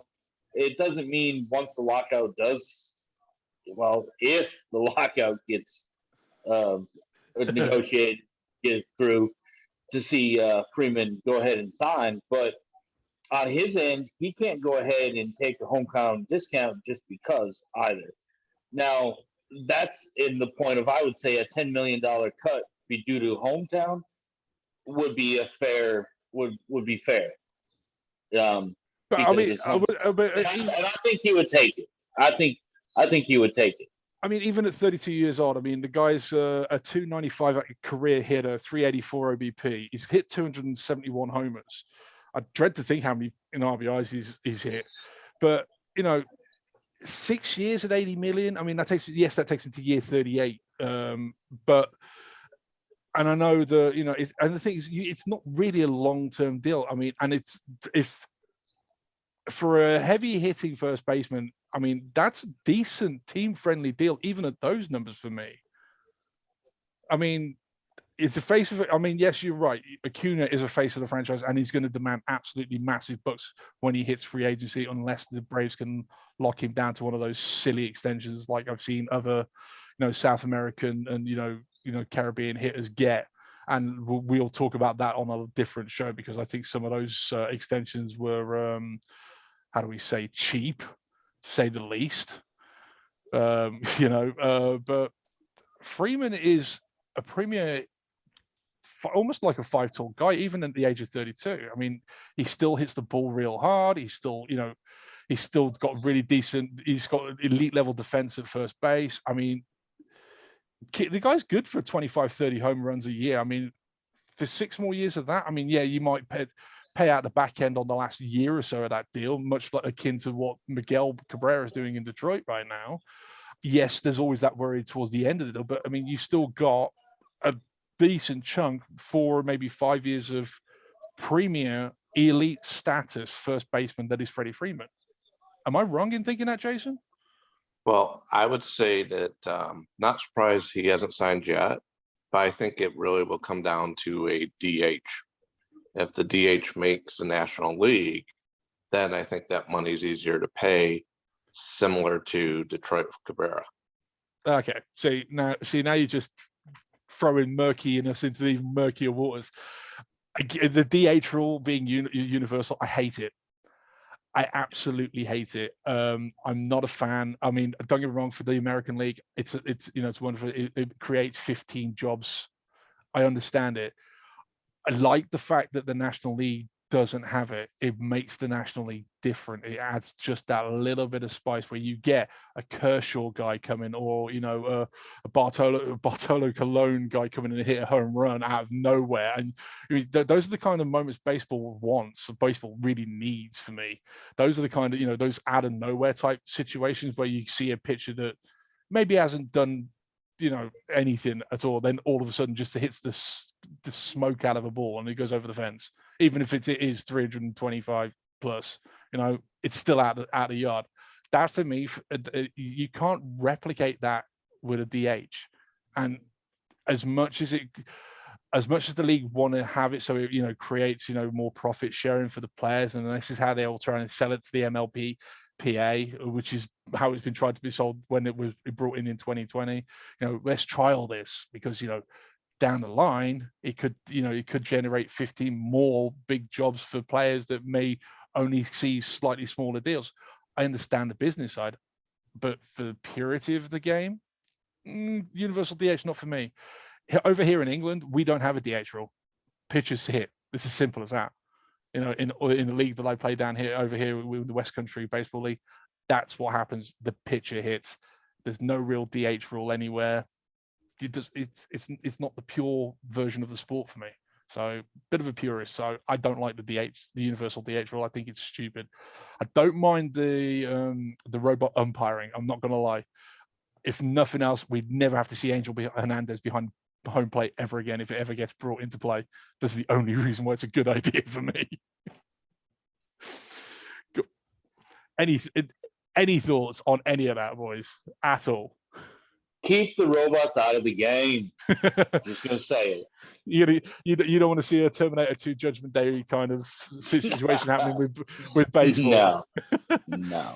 it doesn't mean once the lockout does, well, if the lockout gets negotiated, get through, to see Freeman go ahead and sign, but on his end, he can't go ahead and take the hometown discount just because either. Now, that's in the point of, I would say, a $10 million cut be due to hometown would be would be fair. But I mean, and I think he would take it. I think he would take it. I mean, even at 32 years old, I mean, the guy's a 295 career hitter, 384 OBP. He's hit 271 homers. I dread to think how many RBIs he's hit. But, 6 years at 80 million. I mean, that takes him to year 38. But, and I know and the thing is, it's not really a long-term deal. I mean, and if for a heavy hitting first baseman, I mean, that's a decent team-friendly deal, even at those numbers for me. I mean, it's a face of it. I mean, yes, you're right. Acuna is a face of the franchise, and he's going to demand absolutely massive bucks when he hits free agency, unless the Braves can lock him down to one of those silly extensions like I've seen other, South American and Caribbean hitters get. And we'll talk about that on a different show, because I think some of those extensions were, how do we say, cheap, to say the least. But Freeman is a premier, almost like a 5-tool guy, even at the age of 32. I mean, he still hits the ball real hard. He's still got really decent. He's got elite level defense at first base. I mean, the guy's good for 25, 30 home runs a year. I mean, for 6 more years of that, I mean, yeah, you might pay out the back end on the last year or so of that deal, much like akin to what Miguel Cabrera is doing in Detroit right now. Yes, there's always that worry towards the end of the deal, but I mean, you've still got a decent chunk, 4, maybe 5 years of premier elite status first baseman that is Freddie Freeman. Am I wrong in thinking that, Jason? Well, I would say that not surprised he hasn't signed yet, but I think it really will come down to a DH. If the DH makes the National League, then I think that money's easier to pay, similar to Detroit Cabrera. Okay, now you just throwing murkiness into the even murkier waters. The DH rule being universal, I hate it. I absolutely hate it. I'm not a fan. I mean, don't get me wrong, for the American League, it's wonderful. It creates 15 jobs. I understand it. I like the fact that the National League doesn't have it. It makes the National League different. It adds just that little bit of spice where you get a Kershaw guy coming, or a Bartolo Colon guy coming in and hit a home run out of nowhere. And those are the kind of moments baseball wants, baseball really needs for me. Those are the kind of those out of nowhere type situations where you see a pitcher that maybe hasn't done anything at all, then all of a sudden just hits the smoke out of a ball and it goes over the fence. Even if it is 325 plus, it's still out the yard. That, for me, you can't replicate that with a DH. And as much as the league want to have it so it creates more profit sharing for the players, and this is how they all try and sell it to the MLB PA, which is how it's been tried to be sold when it was brought in 2020. Let's trial this, because down the line it could generate 15 more big jobs for players that may only see slightly smaller deals. I understand the business side, but for the purity of the game, universal DH not for me. Over here in England, we don't have a DH rule. Pitchers hit. It's as simple as that. In the league that I play down here, over here with the West Country Baseball League, that's what happens. The pitcher hits. There's no real DH rule anywhere. It's not the pure version of the sport for me. So, bit of a purist. So I don't like the universal DH rule. I think it's stupid. I don't mind the robot umpiring. I'm not going to lie. If nothing else, we'd never have to see Angel Hernandez behind home plate ever again if it ever gets brought into play. That's the only reason why it's a good idea for me. Any thoughts on any of that, boys, at all? Keep the robots out of the game. Just gonna say it. You don't want to see a Terminator 2 Judgment Day kind of situation happening with baseball. No.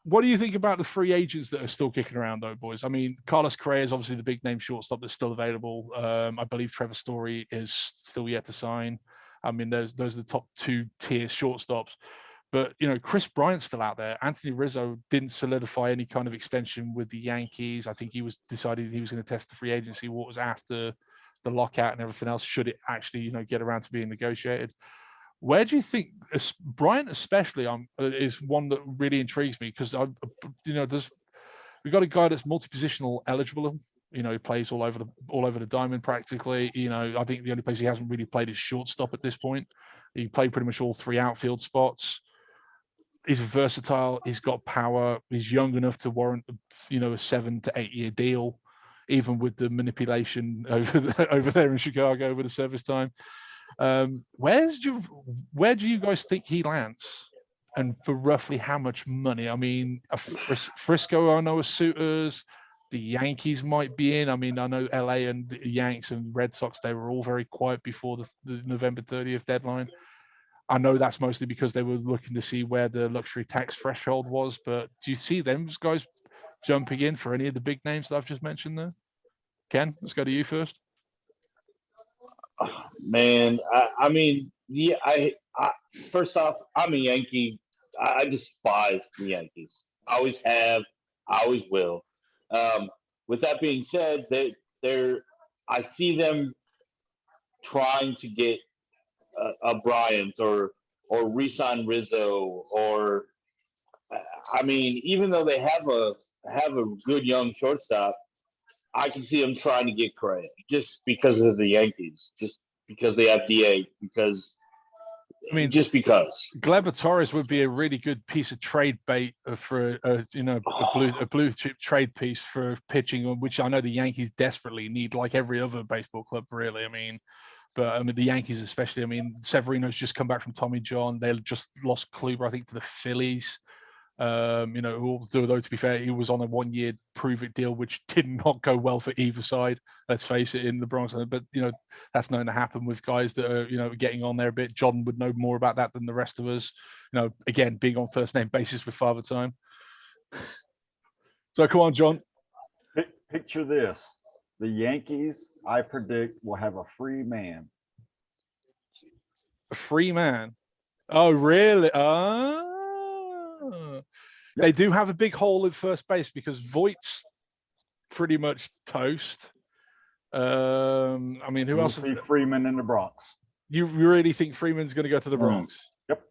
What do you think about the free agents that are still kicking around, though, boys? I mean, Carlos Correa is obviously the big name shortstop that's still available. I believe Trevor Story is still yet to sign. I mean, those are the top 2-tier shortstops. But, Chris Bryant's still out there. Anthony Rizzo didn't solidify any kind of extension with the Yankees. I think he decided he was going to test the free agency waters after the lockout and everything else, should it actually, get around to being negotiated. Where do you think Bryant, especially, is one that really intrigues me, because we've got a guy that's multi-positional eligible. He plays all over the diamond practically. I think the only place he hasn't really played is shortstop at this point. He played pretty much all 3 outfield spots. He's versatile. He's got power. He's young enough to warrant, a 7 to 8 year deal, even with the manipulation over there in Chicago with the service time. Where do you guys think he lands, and for roughly how much money? I mean, Frisco, I know, are suitors. the Yankees might be in. I mean, I know LA and the Yanks and Red Sox, they were all very quiet before the November 30th deadline. I know that's mostly because they were looking to see where the luxury tax threshold was, but do you see them guys jumping in for any of the big names that I've just mentioned there? Ken, let's go to you first. Man, I mean, yeah, first off, I'm a Yankee. I despise the Yankees. I always have. I always will. With that being said, I see them trying to get a Bryant or re-sign Rizzo or I mean, even though they have a good young shortstop, I can see them trying to get Craig just because of the Yankees, just because they have DA, because I mean, just because. Gleyber Torres would be a really good piece of trade bait for a blue chip trade piece for pitching, which I know the Yankees desperately need, like every other baseball club, really. I mean, the Yankees especially. I mean, Severino's just come back from Tommy John. They just lost Kluber, I think, to the Phillies. Although to be fair, he was on a 1-year prove-it deal, which did not go well for either side. Let's face it, in the Bronx. But that's known to happen with guys that are getting on there a bit. John would know more about that than the rest of us. Again, being on first name basis with Father Time. So come on, John. Picture this: the Yankees, I predict, will have a free man. A free man? Oh, really? They do have a big hole at first base because Voigt's pretty much toast. I mean, who else? See Freeman in the Bronx. You really think Freeman's going to go to the Bronx? Yep.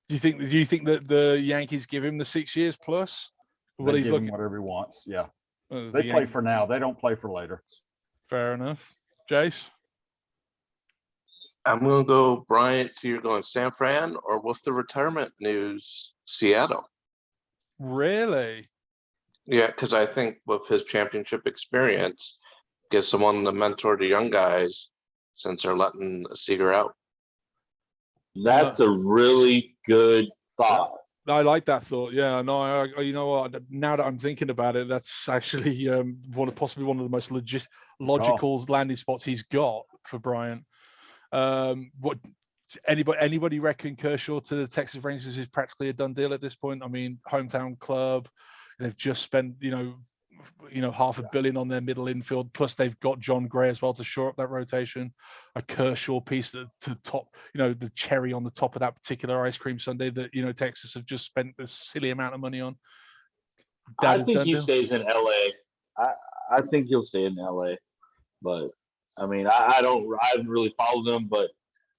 Do you think that the Yankees give him the 6 years plus? What he's looking, whatever he wants. Yeah. They play for now. They don't play for later. Fair enough. Jace? I'm going to go Bryant. You're going San Fran, or with the retirement news, Seattle. Really? Yeah, because I think with his championship experience, get someone to mentor the young guys since they're letting Seeger out. That's a really good thought. I like that thought. Yeah, no, you know what? Now that I'm thinking about it, that's actually possibly one of the most logical landing spots he's got for Bryant. What anybody reckon Kershaw to the Texas Rangers is practically a done deal at this point? I mean, hometown club, they've just spent $500 million on their middle infield, plus they've got John Gray as well to shore up that rotation. A Kershaw piece to top, the cherry on the top of that particular ice cream sundae that Texas have just spent a silly amount of money on. I think he stays in LA. I think he'll stay in LA, but I mean, I haven't really followed them, but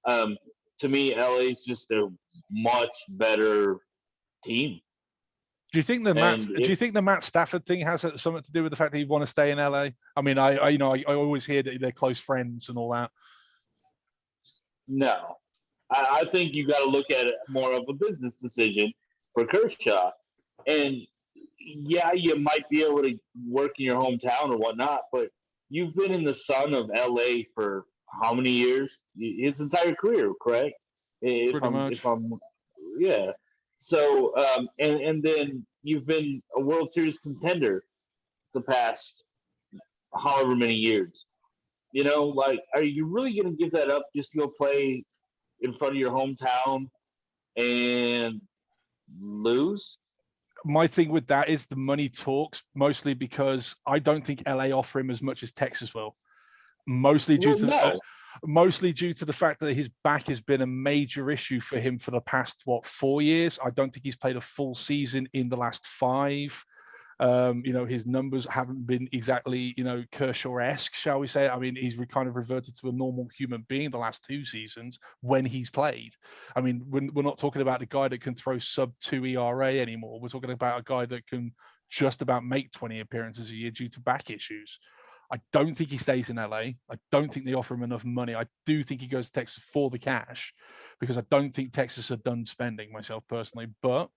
to me, LA is just a much better team. Do you think the Matt Stafford thing has something to do with the fact that you want to stay in LA? I mean, I always hear that they're close friends and all that. No, I think you got to look at it more of a business decision for Kershaw. And yeah, you might be able to work in your hometown or whatnot, but you've been in the sun of LA for how many years? His entire career, correct? If I'm, yeah. So, and then you've been a World Series contender the past however many years. Are you really going to give that up just to go play in front of your hometown and lose? My thing with that is the money talks, mostly because I don't think LA offer him as much as Texas will. Mostly due to the fact that his back has been a major issue for him for the past 4 years. I don't think he's played a full season in the last 5. His numbers haven't been exactly, Kershaw-esque, shall we say. I mean, he's kind of reverted to a normal human being the last 2 seasons when he's played. I mean, we're not talking about a guy that can throw sub-2 ERA anymore. We're talking about a guy that can just about make 20 appearances a year due to back issues. I don't think he stays in LA. I don't think they offer him enough money. I do think he goes to Texas for the cash because I don't think Texas are done spending, myself personally. But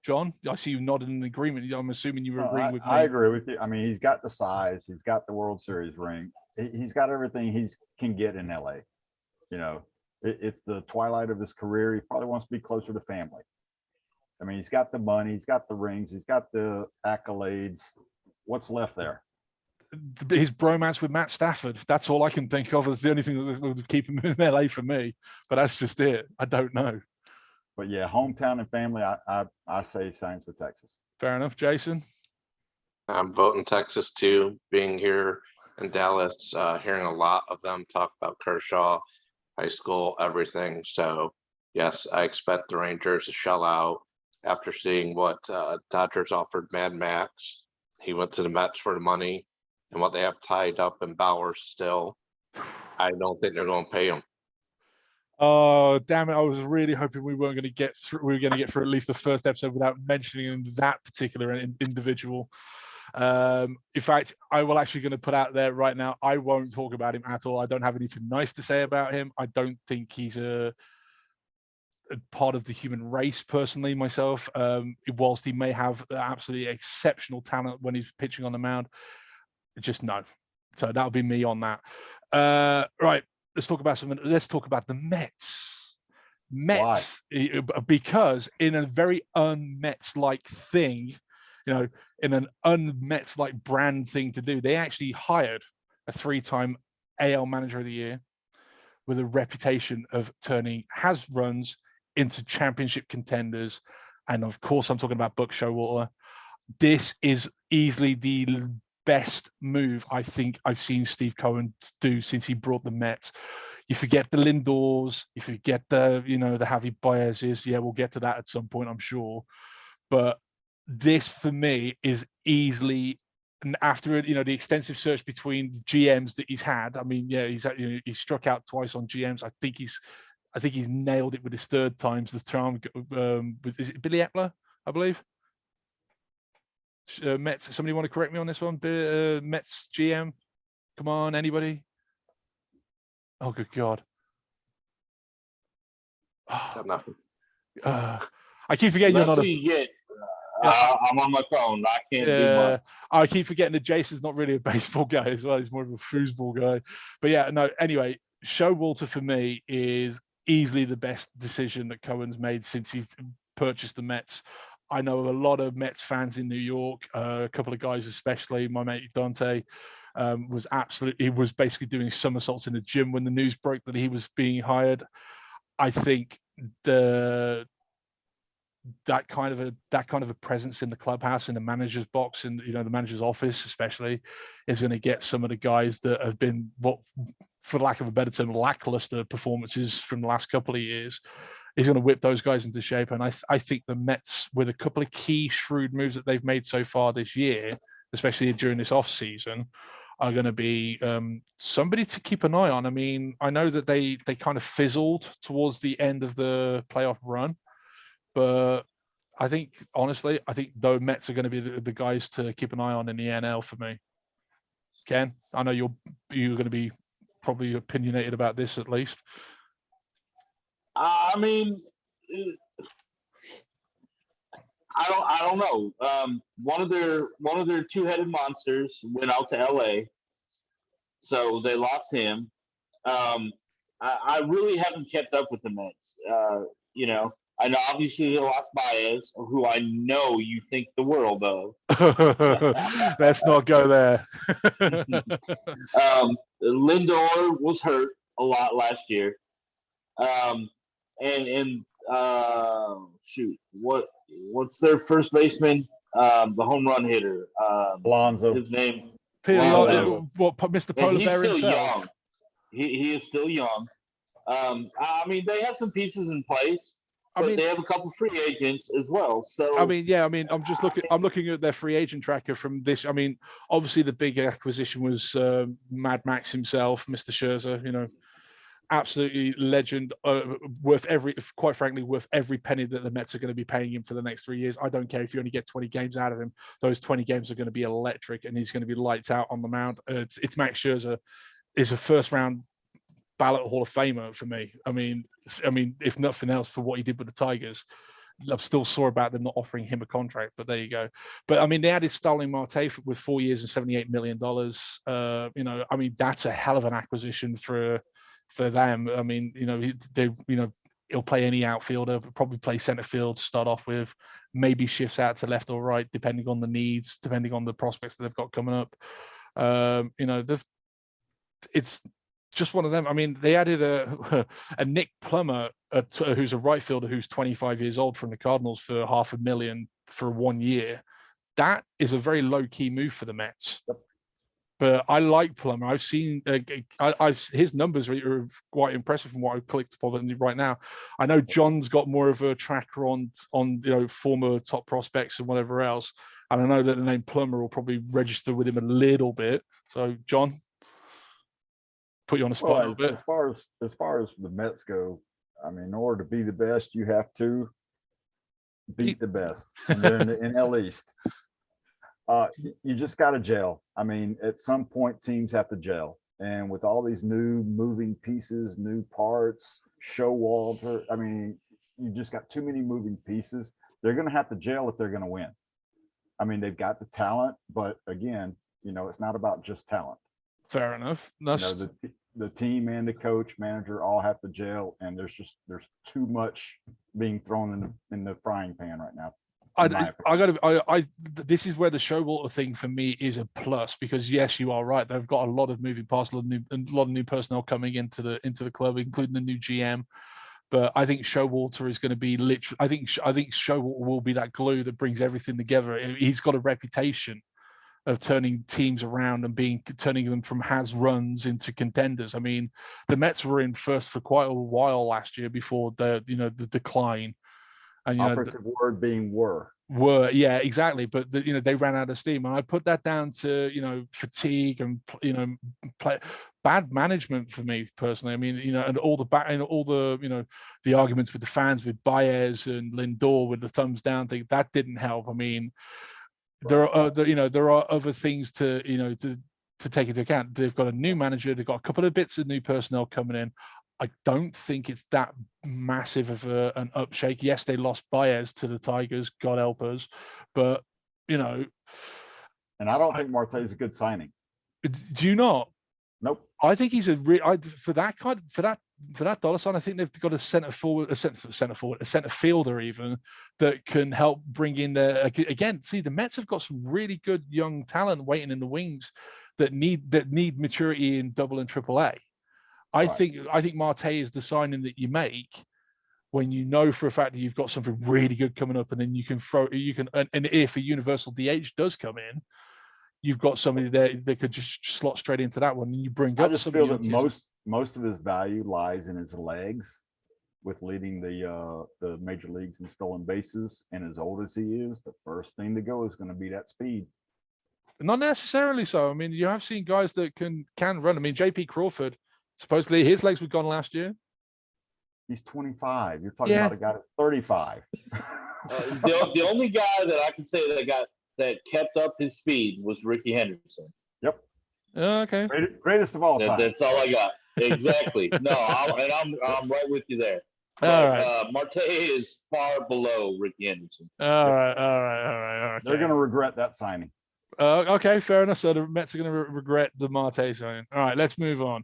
John, I see you nodding in agreement. I'm assuming you agree with me. I agree with you. I mean, he's got the size. He's got the World Series ring. He's got everything he can get in LA. It's the twilight of his career. He probably wants to be closer to family. I mean, he's got the money. He's got the rings. He's got the accolades. What's left there? His bromance with Matt Stafford. That's all I can think of. It's the only thing that would keep him in LA for me. But that's just it. I don't know. But yeah, hometown and family, I say signs with Texas. Fair enough, Jason. I'm voting Texas too. Being here in Dallas, hearing a lot of them talk about Kershaw, high school, everything. So yes, I expect the Rangers to shell out after seeing what Dodgers offered Mad Max. He went to the Mets for the money, and what they have tied up in Bauer still. I don't think they're going to pay him. Oh, damn it. I was really hoping we weren't going to get through. We were going to get through at least the first episode without mentioning that particular individual. In fact, I will actually going to put out there right now, I won't talk about him at all. I don't have anything nice to say about him. I don't think he's a part of the human race personally myself. Whilst he may have absolutely exceptional talent when he's pitching on the mound, just no. So that'll be me on that. Right. Let's talk about something. Let's talk about the Mets. Mets, because in a very un-Mets-like thing, in an un-Mets-like brand thing to do, they actually hired a 3-time AL Manager of the Year with a reputation of turning has runs into championship contenders. And of course, I'm talking about Buck Showalter. This is easily the best move I think I've seen Steve Cohen do since he brought the Mets. You forget the Lindors, you forget the the Javi Baez's. Yeah, we'll get to that at some point, I'm sure. But this for me is easily, and after the extensive search between the GMs that he's had. I mean, yeah, he struck out twice on GMs. I think he's nailed it with his third time's the charm. With is it Billy Epler, I believe. Mets. Somebody want to correct me on this one? Mets GM. Come on, anybody? Oh, good God. Got nothing. I keep forgetting you're not I'm on my phone. I can't do much. I keep forgetting that Jason's not really a baseball guy as well. He's more of a foosball guy. But yeah, no. Anyway, Showalter for me is easily the best decision that Cohen's made since he's purchased the Mets. I know a lot of Mets fans in New York, a couple of guys especially. My mate Dante he was basically doing somersaults in the gym when the news broke that he was being hired. I think that kind of a presence in the clubhouse, in the manager's box, and the manager's office especially, is going to get some of the guys that have been, for lack of a better term, lackluster performances from the last couple of years. He's going to whip those guys into shape. And I think the Mets, with a couple of key shrewd moves that they've made so far this year, especially during this off season, are going to be somebody to keep an eye on. I mean, I know that they kind of fizzled towards the end of the playoff run, but I think, honestly, the Mets are going to be the guys to keep an eye on in the NL for me. Ken, I know you're going to be probably opinionated about this at least. I mean, I don't know. One of their two-headed monsters went out to LA, so they lost him. I really haven't kept up with the Mets. I know obviously they lost Baez, who I know you think the world of. Let's not go there. Lindor was hurt a lot last year. What's their first baseman? The home run hitter. Alonso. His name. Mr. Polar Bear himself. Young. He is still young. I mean, they have some pieces in place, but they have a couple free agents as well. So I'm looking at their free agent tracker from this. I mean, obviously the big acquisition was Mad Max himself, Mr. Scherzer. Absolutely legend, worth every penny that the Mets are going to be paying him for the next 3 years. I don't care if you only get 20 games out of him. Those 20 games are going to be electric, and he's going to be lights out on the mound. It's Max Scherzer is a first-round ballot Hall of Famer for me. I mean, if nothing else, for what he did with the Tigers. I'm still sore about them not offering him a contract, but there you go. But I mean, they added Starling Marte with 4 years and $78 million. That's a hell of an acquisition for them. I mean, he'll play any outfielder, but probably play center field to start off with, maybe shifts out to left or right, depending on the needs, depending on the prospects that they've got coming up. It's just one of them. I mean, they added a Nick Plummer, who's a right fielder who's 25 years old from the Cardinals for $500,000 for 1 year. That is a very low key move for the Mets. Yep. But I like Plummer. I've seen his numbers are quite impressive from what I've clicked upon right now. I know John's got more of a tracker on former top prospects and whatever else, and I know that the name Plummer will probably register with him a little bit. So, John, put you on the spot a little bit. As far as the Mets go, I mean, in order to be the best, you have to beat the best, and they're in the NL East. You just got to gel. I mean, at some point, teams have to gel, and with all these new moving pieces, new parts, Showalter, I mean, you just got too many moving pieces. They're going to have to gel if they're going to win. I mean, they've got the talent, but again, it's not about just talent. Fair enough. The team and the coach, manager all have to gel, and there's too much being thrown in the frying pan right now. This is where the Showalter thing for me is a plus, because yes, you are right. They've got a lot of moving parts, a lot of new personnel coming into the club, including the new GM. But I think Showalter is going to be literally. I think Showalter will be that glue that brings everything together. He's got a reputation of turning teams around and turning them from has runs into contenders. I mean, the Mets were in first for quite a while last year before the decline. And operative word being were, yeah, exactly. But they ran out of steam, and I put that down to fatigue and bad management for me personally. I mean, and all the the arguments with the fans with Baez and Lindor with the thumbs down thing, that didn't help. I mean, there are other things to take into account. They've got a new manager. They've got a couple of bits of new personnel coming in. I don't think it's that massive of an upshake. Yes, they lost Baez to the Tigers, God help us, but And I don't think Marte is a good signing. Do you not? Nope. I think he's for that dollar sign. I think they've got a center fielder even that can help bring in again. See, the Mets have got some really good young talent waiting in the wings that need maturity in Double and Triple A. I think Marte is the signing that you make when you know for a fact that you've got something really good coming up, and then and if a universal DH does come in, you've got somebody there that could just slot straight into that one, and you bring up. I just feel that most of his value lies in his legs, with leading the major leagues in stolen bases. And as old as he is, the first thing to go is going to be that speed. Not necessarily so. I mean, you have seen guys that can run. I mean, JP Crawford. Supposedly his legs were gone last year. He's 25. You're talking about a guy that's 35. The only guy that I can say that kept up his speed was Ricky Henderson. Yep. Okay. Greatest of all time. That's all I got. Exactly. No, I'm right with you there. All right. Marte is far below Ricky Henderson. All right. They're going to regret that signing. Okay, fair enough. So the Mets are going to regret the Marte signing. All right, let's move on.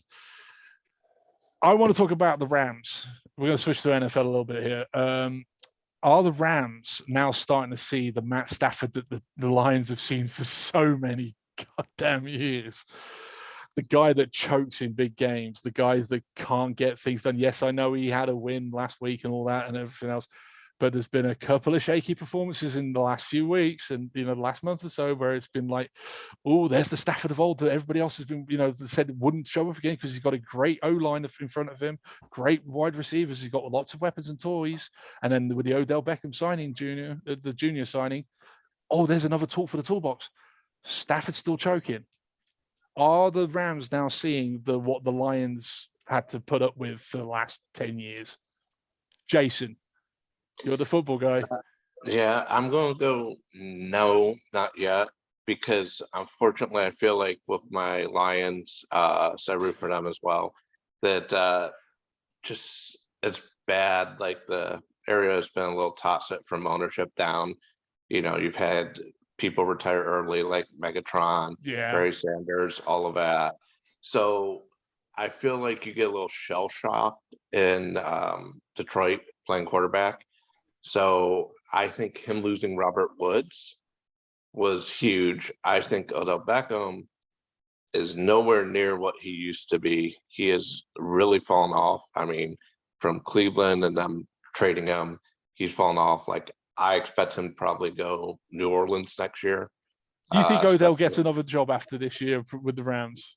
I want to talk about the Rams. We're going to switch to NFL a little bit here. Are the Rams now starting to see the Matt Stafford that the Lions have seen for so many goddamn years? The guy that chokes in big games, the guys that can't get things done. Yes, I know he had a win last week and all that and everything else, but there's been a couple of shaky performances in the last few weeks and the last month or so where it's been like, oh, there's the Stafford of old that everybody else has been, said wouldn't show up again because he's got a great O-line in front of him, great wide receivers, he's got lots of weapons and toys. And then with the Odell Beckham signing, the junior signing, oh, there's another tool for the toolbox. Stafford's still choking. Are the Rams now seeing what the Lions had to put up with for the last 10 years? Jason, you're the football guy. Yeah, I'm going to go no, not yet, because unfortunately I feel like with my Lions, so I root for them as well, that just it's bad. Like the area has been a little toxic from ownership down. You've had people retire early like Megatron, Barry Sanders, all of that. So I feel like you get a little shell shocked in Detroit playing quarterback. So I think him losing Robert Woods was huge. I think Odell Beckham is nowhere near what he used to be. He has really fallen off. I mean, from Cleveland and them trading him, he's fallen off. Like, I expect him to probably go New Orleans next year. You think Odell especially- gets another job after this year with the Rams?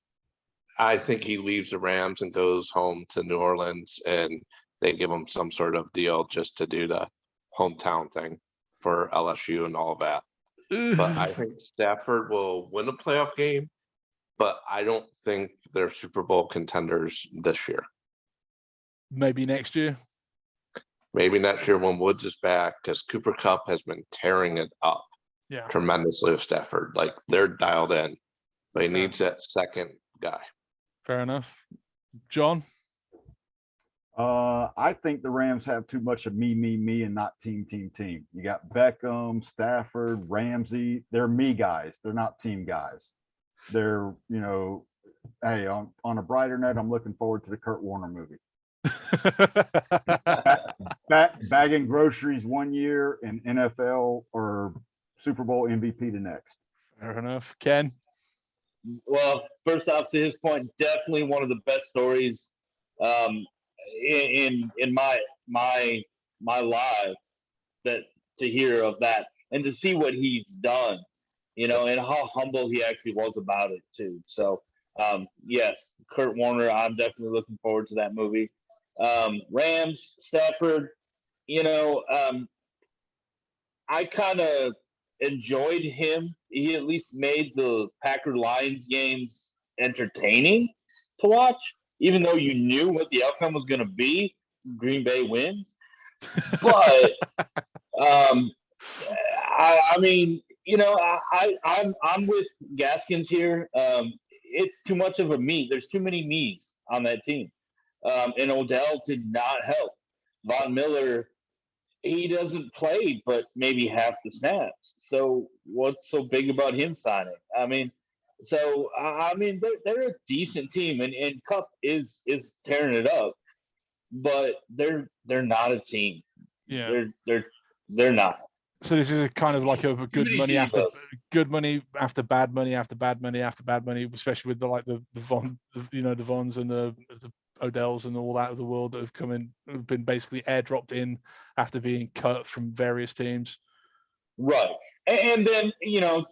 I think he leaves the Rams and goes home to New Orleans, and they give him some sort of deal just to do the hometown thing for LSU and all that. But I think Stafford will win a playoff game, but I don't think they're Super Bowl contenders this year. Maybe next year. Maybe next year when Woods is back, because Cooper Kupp has been tearing it up Yeah. tremendously with Stafford. Like, they're dialed in, but he Okay. needs that second guy. Fair enough. John? I think the Rams have too much of me, and not team. You got Beckham, Stafford, Ramsey. They're me guys. They're not team guys. They're, hey, on a brighter note, I'm looking forward to the Kurt Warner movie. Bagging groceries one year and NFL or Super Bowl MVP the next. Fair enough. Ken? Well, first off, to his point, definitely one of the best stories in my life that to hear of that and to see what he's done, and how humble he actually was about it too. So yes, Kurt Warner, I'm definitely looking forward to that movie. Rams, Stafford, I kind of enjoyed him. He at least made the Packer Lions games entertaining to watch, even though you knew what the outcome was going to be. Green Bay wins, but I mean, I'm with Gaskins here. It's too much of a me. There's too many me's on that team, and Odell did not help. Von Miller, he doesn't play but maybe half the snaps. So what's so big about him signing? I mean, they're a decent team, and Kupp is tearing it up, but they're not a team. Yeah. They're not. So this is a kind of like a good many money after divas. good money after bad money after bad money after bad money, especially with the Von, the Vons and the Odells and all that of the world that have come in, have been basically airdropped in after being cut from various teams. Right. And then,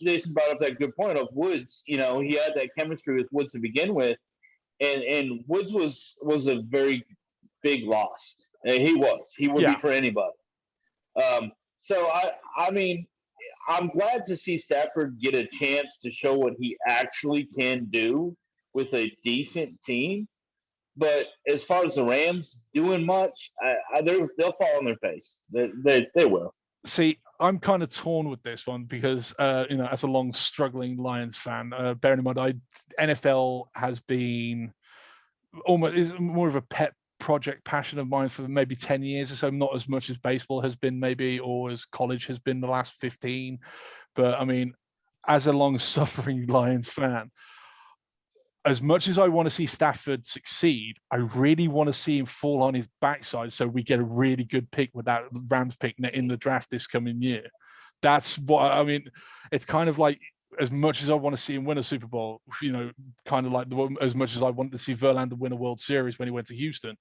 Jason brought up that good point of Woods. He had that chemistry with Woods to begin with. And Woods was a very big loss. He would be for anybody. So I mean, I'm glad to see Stafford get a chance to show what he actually can do with a decent team. But as far as the Rams doing much, they'll fall on their face. They will. See, I'm kind of torn with this one because, as a long struggling Lions fan, bearing in mind, NFL has been almost is more of a pet project passion of mine for maybe 10 years or so, not as much as baseball has been maybe, or as college has been the last 15. But I mean, as a long suffering Lions fan, as much as I want to see Stafford succeed, I really want to see him fall on his backside so we get a really good pick with that Rams pick in the draft this coming year. That's what I mean. It's kind of like, as much as I want to see him win a Super Bowl, kind of like as much as I want to see Verlander win a World Series when he went to Houston,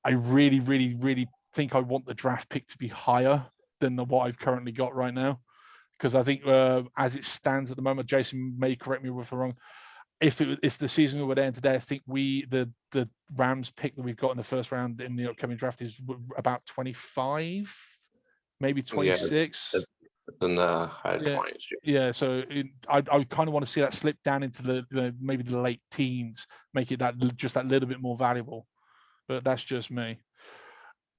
I really, really, really think I want the draft pick to be higher than what I've currently got right now. Because I think as it stands at the moment, Jason may correct me if I'm wrong, if the season were to end today, I think the Rams pick that we've got in the first round in the upcoming draft is about 25, maybe 26. Yeah, it's in the high 20s. Yeah, so I kind of want to see that slip down into the maybe the late teens, make it that little bit more valuable. But that's just me.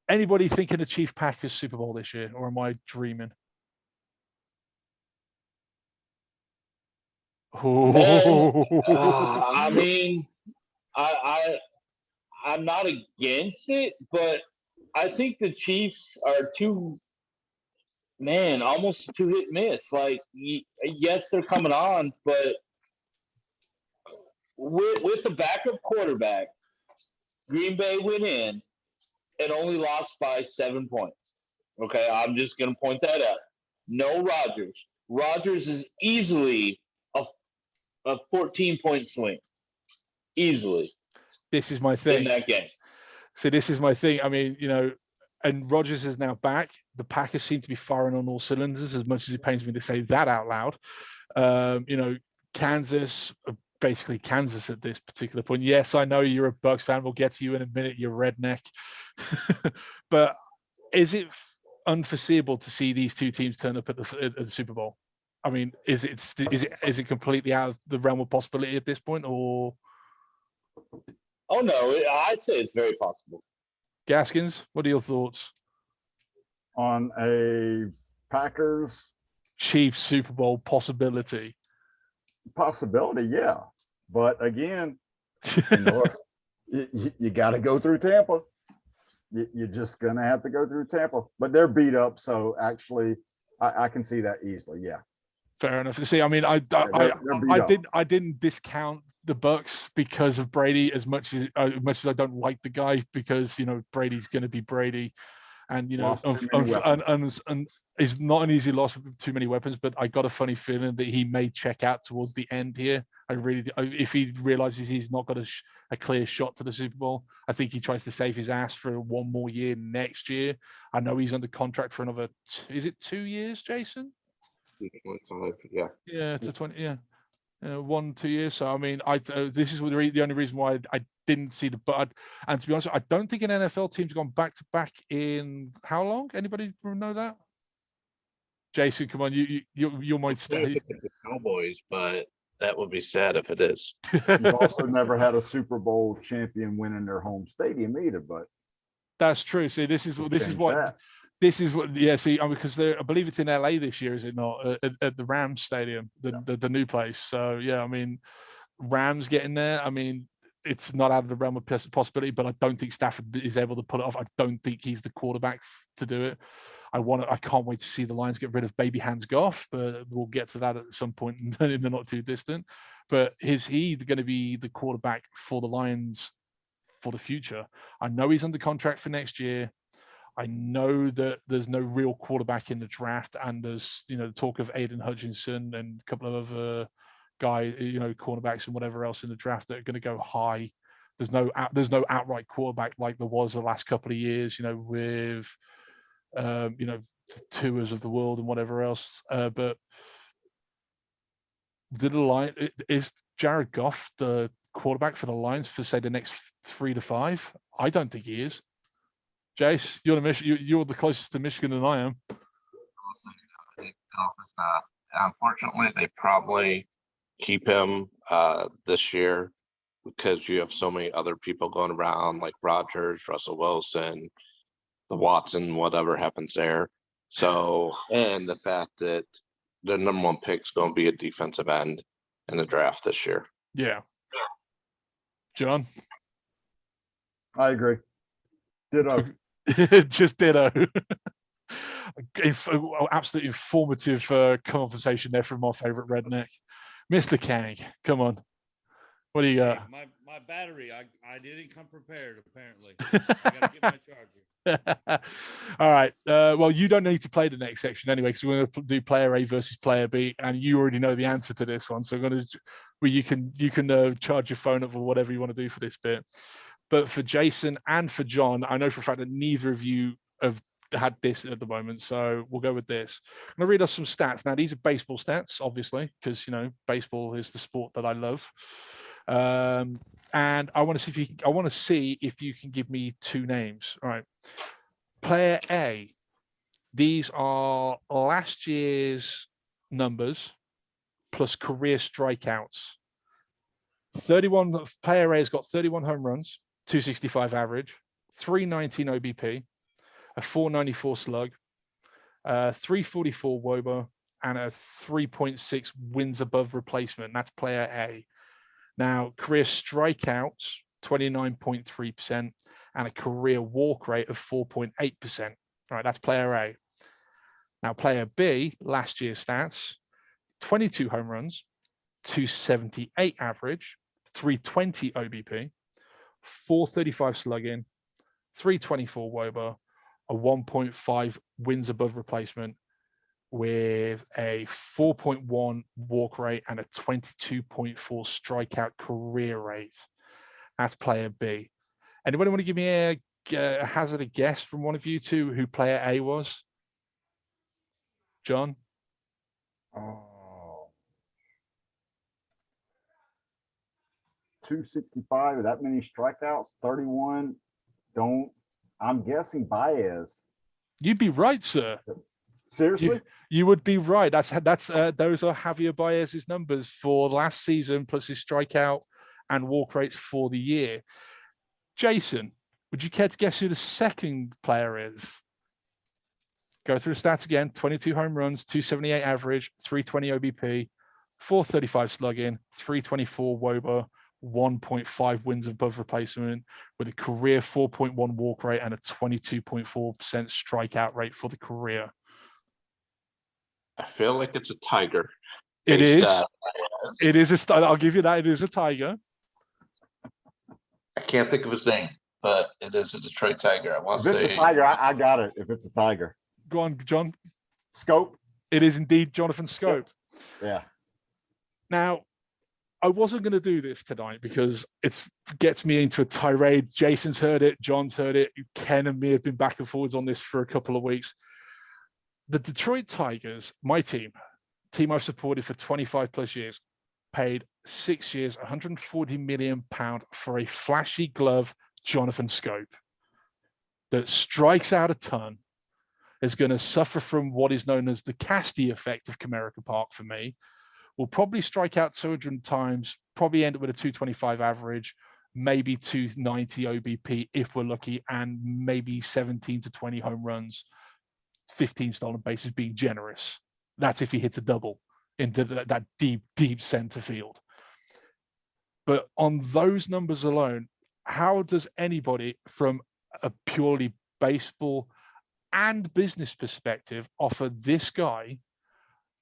Anybody thinking the Chiefs Packers Super Bowl this year, or am I dreaming? I mean, I'm not against it, but I think the Chiefs are almost too hit miss. Like, yes, they're coming on, but with the backup quarterback, Green Bay went in and only lost by 7 points. Okay, I'm just going to point that out. No Rodgers. Rodgers is easily a 14-point swing. Easily. This is my In thing. that game. So this is my thing. I mean, and Rodgers is now back. The Packers seem to be firing on all cylinders, as much as it pains me to say that out loud. Kansas, basically Kansas at this particular point. Yes, I know you're a Bucs fan. We'll get to you in a minute, you redneck. But is it unforeseeable to see these two teams turn up at the Super Bowl? I mean, is it completely out of the realm of possibility at this point, or? Oh no, I'd say it's very possible. Gaskins, what are your thoughts on a Packers Chiefs Super Bowl possibility? Possibility, yeah, but again, you got to go through Tampa. You're just gonna have to go through Tampa, but they're beat up, so actually, I can see that easily. Yeah, fair enough. See, I mean, I didn't discount the Bucs because of Brady as much as I don't like the guy, because Brady's going to be Brady, and and it's not an easy loss with too many weapons. But I got a funny feeling that he may check out towards the end here. If he realizes he's not got a clear shot to the Super Bowl, I think he tries to save his ass for one more year next year. I know he's under contract for another. Is it 2 years, Jason? 25, yeah. Yeah, to 20. Yeah. 1-2 years. So I mean, this is the only reason why I didn't see and to be honest, I don't think an NFL team's gone back to back in how long? Anybody know that? Jason, come on, you might stay. The Cowboys, but that would be sad if it is. You've also never had a Super Bowl champion win in their home stadium either, but that's true. See, this is what. Yeah. See, because I believe it's in LA this year, is it not? At the Rams Stadium, the new place. So yeah, I mean, Rams getting there. I mean, it's not out of the realm of possibility, but I don't think Stafford is able to pull it off. I don't think he's the quarterback to do it. I can't wait to see the Lions get rid of baby hands Goff, but we'll get to that at some point in the not too distant. But is he going to be the quarterback for the Lions for the future? I know he's under contract for next year. I know that there's no real quarterback in the draft, and there's the talk of Aiden Hutchinson and a couple of other guys, cornerbacks and whatever else in the draft that are going to go high. There's no outright quarterback like there was the last couple of years, with the tours of the world and whatever else. But is Jared Goff the quarterback for the Lions for say the next 3 to 5? I don't think he is. Jace, you're the closest to Michigan than I am. Goff is not. Unfortunately, they probably keep him this year because you have so many other people going around like Rodgers, Russell Wilson, the Watson, whatever happens there. So, and the fact that the number 1 pick is going to be a defensive end in the draft this year. Yeah. John? I agree. Ditto. Just ditto. Absolutely informative conversation there from my favorite redneck, Mr. Kang. Come on, what do you got? My battery. I didn't come prepared. Apparently, I gotta get my charger. All right. Well, you don't need to play the next section anyway, because we're going to do player A versus player B, and you already know the answer to this one. So we're going to, you can charge your phone up or whatever you want to do for this bit. But for Jason and for John, I know for a fact that neither of you have had this at the moment, so we'll go with this. I'm going to read us some stats. Now, these are baseball stats, obviously, because baseball is the sport that I love. And I want to see if you can give me 2 names. All right. Player A. These are last year's numbers plus career strikeouts. Player A has got 31 home runs, 265 average, 319 OBP, a 494 slug, 344 WOBA, and a 3.6 wins above replacement. That's player A. Now, career strikeouts, 29.3%, and a career walk rate of 4.8%. All right, that's player A. Now, player B, last year's stats, 22 home runs, 278 average, 320 OBP, 435 slugging, 324 WOBA, a 1.5 wins above replacement with a 4.1 walk rate and a 22.4 strikeout career rate. That's player B. Anybody want to give me a hazard a guess from one of you two who player A was? John? Oh. 265, that many strikeouts, 31. I'm guessing Baez. You'd be right, sir. Seriously? You would be right. Those are Javier Baez's numbers for last season, plus his strikeout and walk rates for the year. Jason, would you care to guess who the second player is? Go through the stats again: 22 home runs, 278 average, 320 OBP, 435 slugging, 324 WOBA, 1.5 wins above replacement, with a career 4.1 walk rate and a 22.4% strikeout rate for the career. I feel like it's a Tiger. It is. Based, It is a. I'll give you that. It is a Tiger. I can't think of his name, but it is a Detroit Tiger. I want If to it's say a Tiger, I got it. If it's a Tiger. Go on, John. Scope? It is indeed Jonathan Scope. Yeah. Now, I wasn't going to do this tonight because it gets me into a tirade. Jason's heard it. John's heard it. Ken and me have been back and forwards on this for a couple of weeks. The Detroit Tigers, my team I've supported for 25 plus years, paid 6 years, £140 million for a flashy glove, Jonathan Scope, that strikes out a ton, is going to suffer from what is known as the Casty effect of Comerica Park for me, will probably strike out 200 times, probably end up with a 225 average, maybe 290 OBP if we're lucky, and maybe 17 to 20 home runs, 15 stolen bases, being generous. That's if he hits a double into that deep center field. But on those numbers alone, how does anybody from a purely baseball and business perspective offer this guy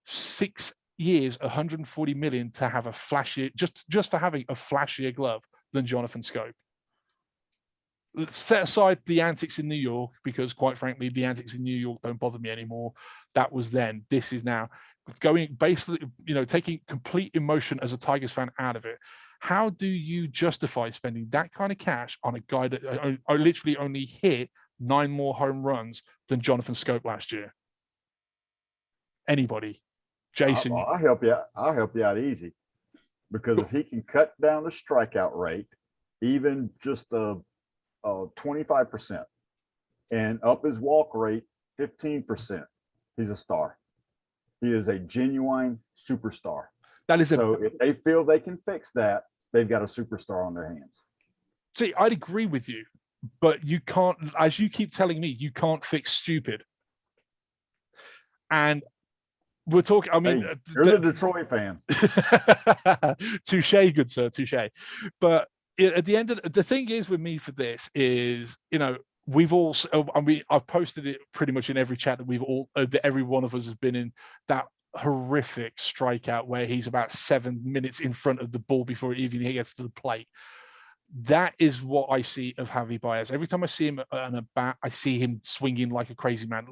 6 years, 140 million to have a flashier, just for having a flashier glove than Jonathan Scope? Let's set aside the antics in New York, because quite frankly, the antics in New York don't bother me anymore. That was then. This is now. Going basically, taking complete emotion as a Tigers fan out of it. How do you justify spending that kind of cash on a guy that literally only hit 9 more home runs than Jonathan Scope last year? Anybody? Jason? I'll help you. I'll help you out easy, because if he can cut down the strikeout rate, even just 25%, and up his walk rate 15%, he's a star. He is a genuine superstar. So if they feel they can fix that, they've got a superstar on their hands. See, I'd agree with you, but you can't, as you keep telling me, you can't fix stupid. And we're talking, I mean, hey, you're the Detroit fan. Touche, good sir, touche. But at the end of the thing is with me for this is, we've all, I've posted it pretty much in every chat that every one of us has been in, that horrific strikeout where he's about 7 minutes in front of the ball before he even gets to the plate. That is what I see of Javi Baez. Every time I see him on a bat, I see him swinging like a crazy man,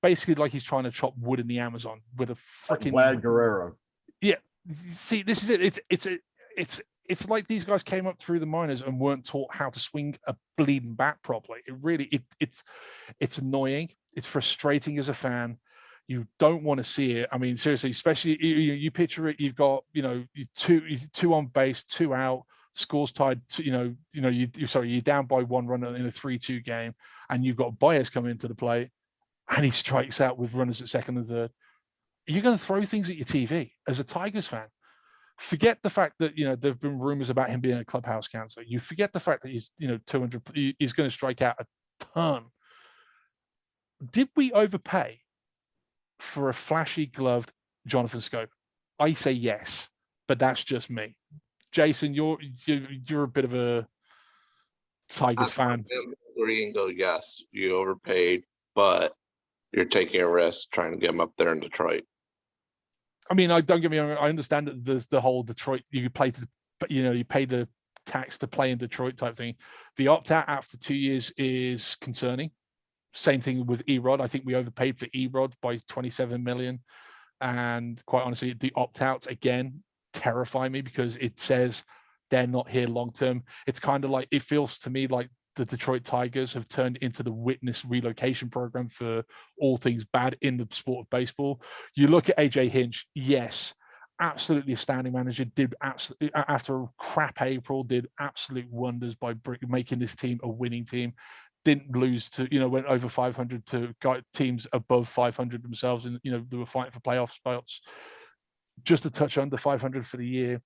basically like he's trying to chop wood in the Amazon with a freaking Vlad Guerrero. Yeah, see, this is it. It's like these guys came up through the minors and weren't taught how to swing a bleeding bat properly. It's annoying. It's frustrating as a fan. You don't want to see it. I mean, seriously, especially you picture it. You've got two on base, 2 out, scores tied. You're down by 1 run in a 3-2 game, and you've got Baez coming into the play, and he strikes out with runners at second and third. You're going to throw things at your TV as a Tigers fan. Forget the fact that there've been rumors about him being a clubhouse cancer. You forget the fact that he's 200. He's going to strike out a ton. Did we overpay for a flashy gloved Jonathan Scope? I say yes, but that's just me. Jason, you're a bit of a Tigers fan. Agree and go, yes, you overpaid, but you're taking a risk trying to get him up there in Detroit. I mean, don't get me wrong. I understand that there's the whole Detroit. You play you pay the tax to play in Detroit type thing. The opt-out after 2 years is concerning. Same thing with Erod. I think we overpaid for Erod by 27 million. And quite honestly, the opt-outs again terrify me because it says they're not here long term. It's kind of like, it feels to me like the Detroit Tigers have turned into the witness relocation program for all things bad in the sport of baseball. You look at AJ Hinch, yes, absolutely astounding manager, did absolutely, after a crap April, did absolute wonders by making this team a winning team. Didn't lose to, went over 500 to teams above 500 themselves, and they were fighting for playoff spots. Just a touch under 500 for the year.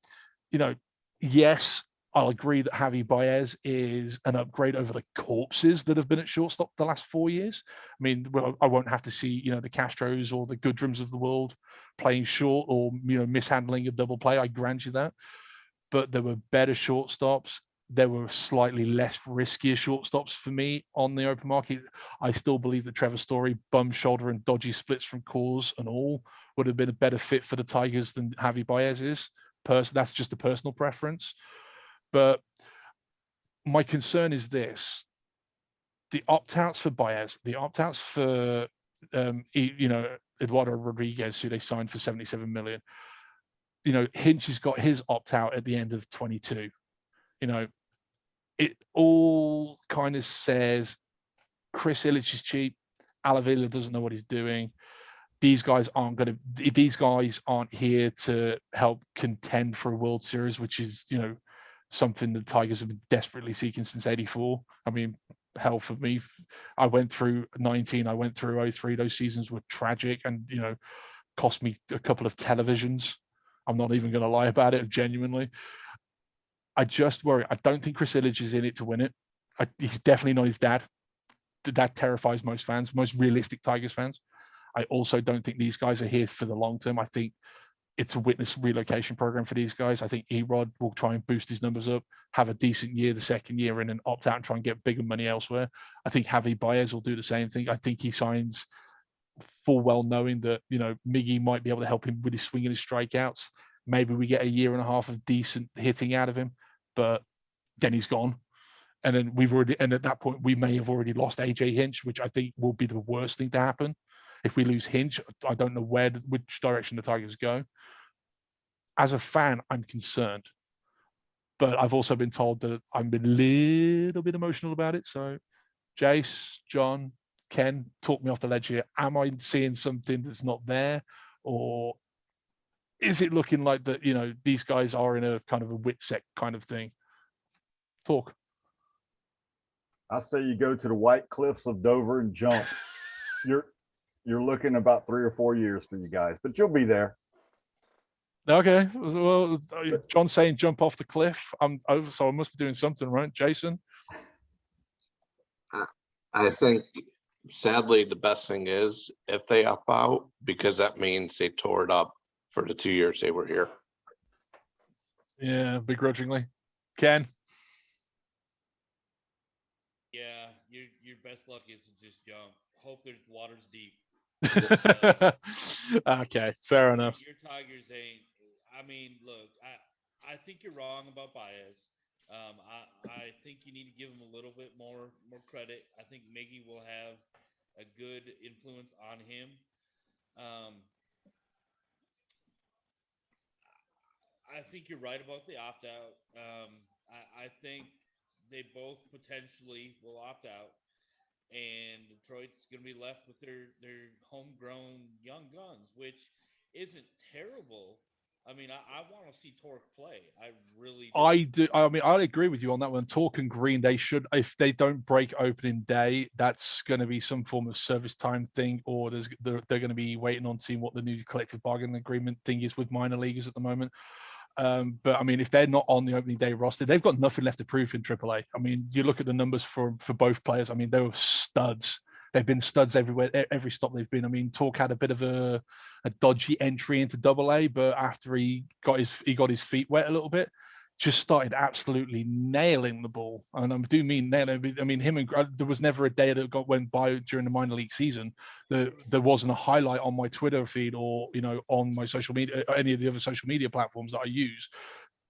Yes, I'll agree that Javi Baez is an upgrade over the corpses that have been at shortstop the last 4 years. I mean, I won't have to see, the Castros or the Goodrums of the world playing short or, mishandling a double play. I grant you that. But there were better shortstops. There were slightly less riskier shortstops for me on the open market. I still believe that Trevor Story, bum shoulder and dodgy splits from cores and all, would have been a better fit for the Tigers than Javi Baez is. That's just a personal preference. But my concern is this: the opt-outs for Baez, the opt-outs for Eduardo Rodriguez, who they signed for 77 million. Hinch has got his opt-out at the end of 22. It all kind of says Chris Illich is cheap. Alavila doesn't know what he's doing. These guys aren't here to help contend for a World Series, which is, something the Tigers have been desperately seeking since '84. I mean, hell, for me, I went through 19, I went through 03. Those seasons were tragic and, cost me a couple of televisions. I'm not even going to lie about it, genuinely. I just worry. I don't think Chris Illich is in it to win it. He's definitely not his dad. That terrifies most fans, most realistic Tigers fans. I also don't think these guys are here for the long term. I think it's a witness relocation program for these guys. I think Erod will try and boost his numbers up, have a decent year the second year, and then opt out and try and get bigger money elsewhere. I think Javi Baez will do the same thing. I think he signs full well knowing that, Miggy might be able to help him with his swing and his strikeouts. Maybe we get a year and a half of decent hitting out of him, but then he's gone. And then at that point, we may have already lost AJ Hinch, which I think will be the worst thing to happen. If we lose Hinch, I don't know which direction the Tigers go. As a fan, I'm concerned. But I've also been told that I'm a little bit emotional about it. So, Jace, John, Ken, talk me off the ledge here. Am I seeing something that's not there? Or is it looking like that, these guys are in a kind of a Whitsec kind of thing? Talk. I say you go to the White Cliffs of Dover and jump. You're looking about 3 or 4 years for you guys, but you'll be there. Okay. Well, John's saying jump off the cliff. I'm over, so I must be doing something right. Jason? I think, sadly, the best thing is if they up out, because that means they tore it up for the 2 years they were here. Yeah, begrudgingly. Ken? Yeah, your best luck is to just jump. Hope the water's deep. Okay, fair enough. Your Tigers ain't. I mean, look, I think you're wrong about Baez. I think you need to give him a little bit more credit. I think Miggy will have a good influence on him. I think you're right about the opt out. I think they both potentially will opt out, and Detroit's going to be left with their homegrown young guns, which isn't terrible. I mean, I want to see Torque play. I really do. I do. I mean, I agree with you on that one. Torque and Green, they should, if they don't break opening day, that's going to be some form of service time thing, or they're going to be waiting on seeing what the new collective bargaining agreement thing is with minor leaguers at the moment. But I mean, if they're not on the opening day roster, they've got nothing left to prove in AAA. I mean, you look at the numbers for both players. I mean, they were studs. They've been studs everywhere, every stop they've been. I mean, Torque had a bit of a dodgy entry into AA, but after he got his feet wet a little bit, just started absolutely nailing the ball. And I do mean nailing. I mean, there was never a day that went by during the minor league season that there wasn't a highlight on my Twitter feed or on my social media, any of the other social media platforms that I use,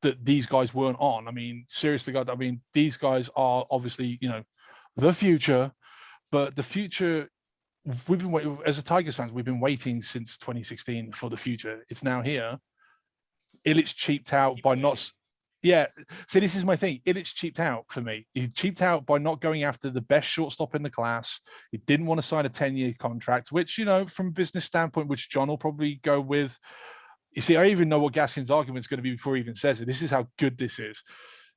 that these guys weren't on. I mean, seriously, God, I mean, these guys are obviously, you know, the future, but the future, we've been waiting, as a Tigers fans, we've been waiting since 2016 for the future. It's now here. Illich cheaped out by not. Yeah, so this is my thing. Illich cheaped out for me. He cheaped out by not going after the best shortstop in the class. He didn't want to sign a 10-year contract, which, you know, from a business standpoint, which John will probably go with. You see, I even know what Gaskin's argument is going to be before he even says it. This is how good this is.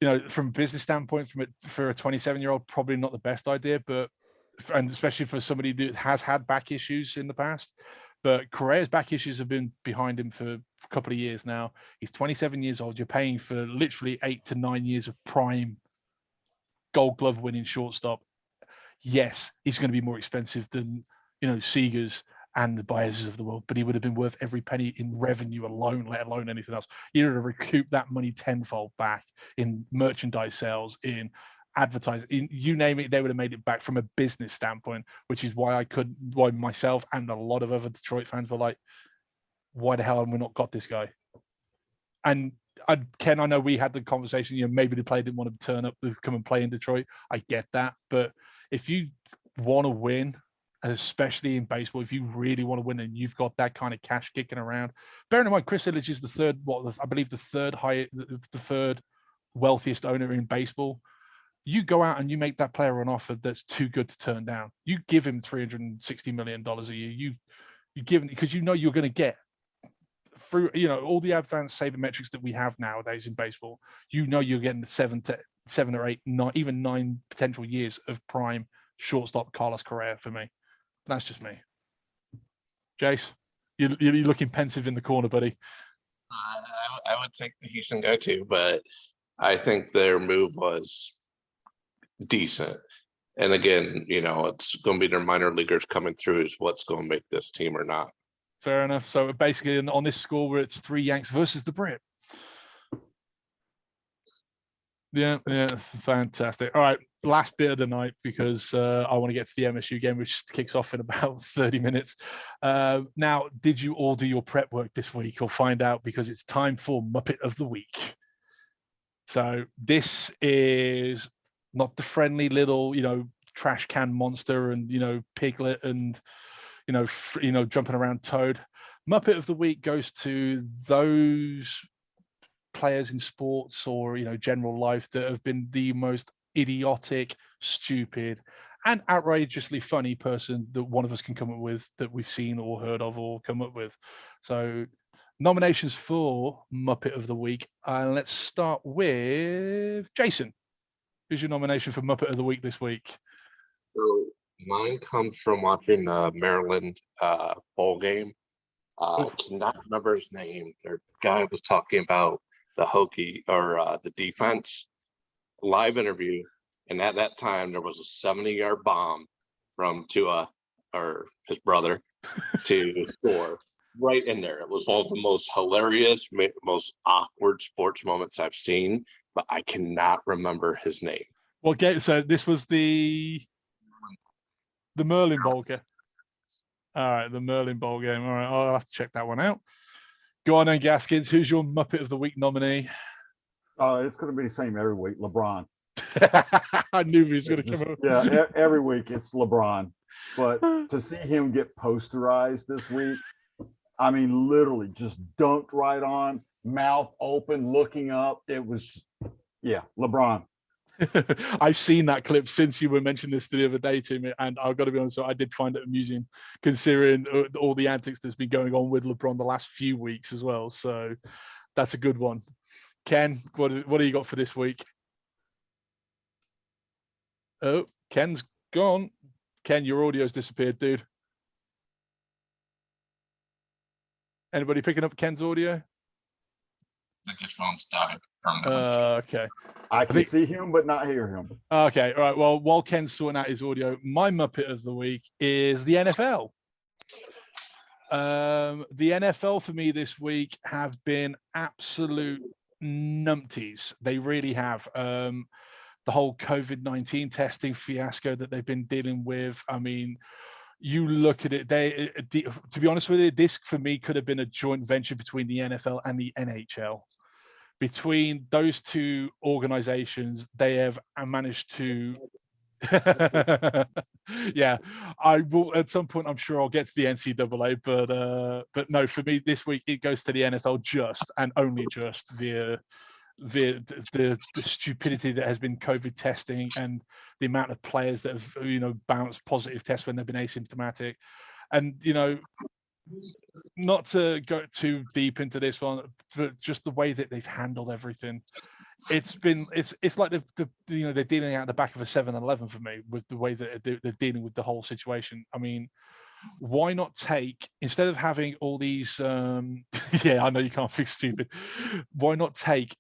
You know, from a business standpoint, for a 27-year-old, probably not the best idea, but and especially for somebody that has had back issues in the past. But Correa's back issues have been behind him for a couple of years now. He's 27 years old. You're paying for literally 8 to 9 years of prime Gold Glove winning shortstop. Yes, he's going to be more expensive than, you know, Seegers and the Baez's of the world, but he would have been worth every penny in revenue alone, let alone anything else. You'd have recouped that money tenfold back in merchandise sales, in advertising, in you name it. They would have made it back from a business standpoint, which is why why myself and a lot of other Detroit fans were like, why the hell have we not got this guy? And Ken, I know we had the conversation, you know, maybe the player didn't want to turn up, come and play in Detroit. I get that. But if you want to win, especially in baseball, if you really want to win and you've got that kind of cash kicking around, bearing in mind, Chris Illich is the third, I believe the third wealthiest owner in baseball. You go out and you make that player an offer that's too good to turn down. You give him $360 million a year. You give him, because you know you're going to get through, you know, all the advanced sabermetrics that we have nowadays in baseball. You know you're getting 7 or 8, even 9 potential years of prime shortstop Carlos Correa for me. That's just me. Jace, you're looking pensive in the corner, buddy. I would think that he should go too, but I think their move was decent. And again, you know, it's going to be their minor leaguers coming through is what's going to make this team or not. Fair enough. So basically on this score where it's 3 Yanks versus the Brit. Yeah, fantastic. All right, last bit of the night, because I want to get to the MSU game, which kicks off in about 30 minutes. Now, did you all do your prep work this week, or find out, because it's time for Muppet of the Week? So this is not the friendly little, you know, trash can monster and, you know, Piglet and, you know, jumping around Toad. Muppet of the Week goes to those players in sports or, you know, general life that have been the most idiotic, stupid, and outrageously funny person that one of us can come up with, that we've seen or heard of or come up with. So nominations for Muppet of the Week. Let's start with Jason. Who's your nomination for Muppet of the Week this week? So mine comes from watching the Maryland bowl game. I cannot remember his name. Their guy was talking about the Hokie or the defense live interview, and at that time there was a 70-yard bomb from Tua or his brother to score right in there. It was one of the most hilarious, most awkward sports moments I've seen, but I cannot remember his name. Well, so this was the Merlin Bowl game. All right, the Merlin Bowl game. All right, I'll have to check that one out. Go on then, Gaskins. Who's your Muppet of the Week nominee? It's going to be the same every week. LeBron. I knew he was going to come up. Yeah, every week it's LeBron. But to see him get posterized this week, I mean, literally just dunked right on, mouth open, looking up. It was, LeBron. I've seen that clip since you were mentioning this the other day to me, and I've got to be honest, I did find it amusing, considering all the antics that's been going on with LeBron the last few weeks as well. So that's a good one. Ken, what do you got for this week? Oh, Ken's gone. Ken, your audio's disappeared, dude. Anybody picking up Ken's audio? I think his phone's died permanently. Okay. I can see him, but not hear him. Okay. All right. Well, while Ken's sorting out his audio, my Muppet of the Week is the NFL. The NFL for me this week have been absolute numpties. They really have. The whole COVID-19 testing fiasco that they've been dealing with. I mean, you look at it, to be honest with you, this for me could have been a joint venture between the NFL and the NHL. between those two organizations, they have managed to yeah, I will at some point. I'm sure I'll get to the NCAA, but no, for me this week it goes to the NFL just and only just via the stupidity that has been COVID testing and the amount of players that have bounced positive tests when they've been asymptomatic, and not to go too deep into this one, but just the way that they've handled everything. It's like they're dealing out the back of a 7-Eleven for me with the way that they're dealing with the whole situation. I mean, why not take, instead of having all these yeah, I know you can't fix stupid, why not take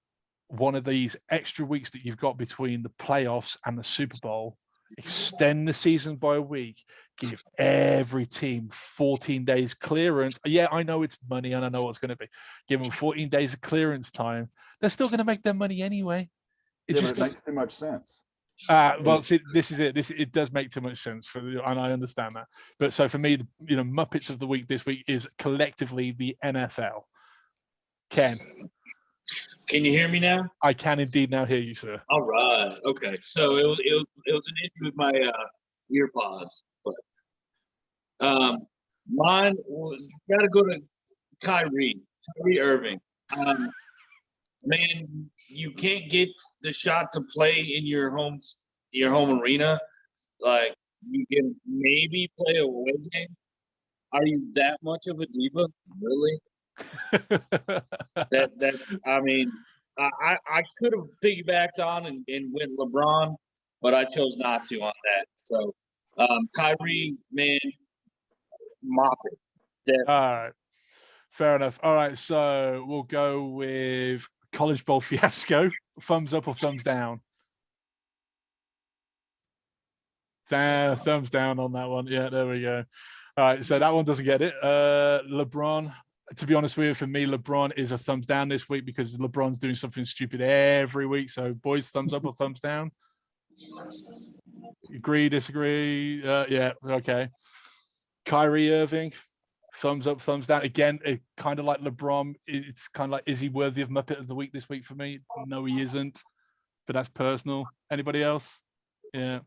one of these extra weeks that you've got between the playoffs and the Super Bowl, extend the season by a week, give every team 14 days clearance. Yeah, I know it's money and I know what's going to be. Give them 14 days of clearance time. They're still going to make their money anyway. It makes too much sense. Well, see, this is it. It does make too much sense and I understand that. But so for me, Muppets of the week this week is collectively the NFL. Ken, can you hear me now? I can indeed now hear you, sir. All right. Okay. So it was an issue with my ear pods, but mine was got to go to Kyrie Irving. Man, you can't get the shot to play in your home arena. Like, you can maybe play a away game. Are you that much of a diva? Really? I mean, I could have piggybacked on and went LeBron, but I chose not to on that. So Kyrie, man, mop it. All right, fair enough. All right, so we'll go with College Bowl fiasco. Thumbs up or thumbs down? Thumbs down on that one. Yeah, there we go. All right, so that one doesn't get it. LeBron, to be honest with you, for me, LeBron is a thumbs down this week because LeBron's doing something stupid every week. So, boys, thumbs up or thumbs down? Agree, disagree? Yeah, okay. Kyrie Irving, thumbs up, thumbs down. Again, kind of like LeBron. It's kind of like, is he worthy of Muppet of the week this week for me? No, he isn't. But that's personal. Anybody else? Yeah.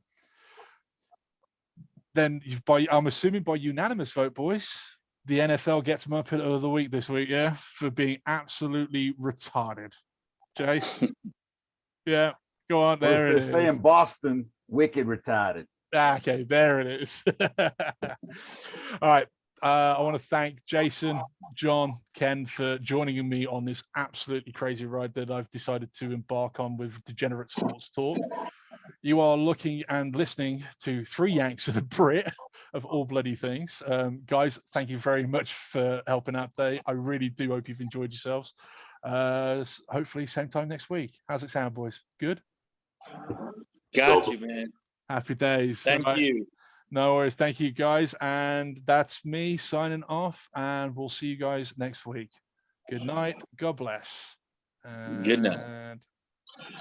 Then I'm assuming by unanimous vote, boys, the NFL gets Muppet of the week this week, yeah, for being absolutely retarded. Jace? Yeah, go on, there it is. They say in Boston, wicked retarded. Okay, there it is. All right. I want to thank Jason, John, Ken for joining me on this absolutely crazy ride that I've decided to embark on with Degenerate Sports Talk. You are looking and listening to 3 Yanks and a Brit of all bloody things. Guys, thank you very much for helping out today. I really do hope you've enjoyed yourselves. Hopefully same time next week. How's it sound, boys? Good? Got you, man. Happy days. Thank you. No worries. Thank you, guys. And that's me signing off, and we'll see you guys next week. Good night. God bless. Good night.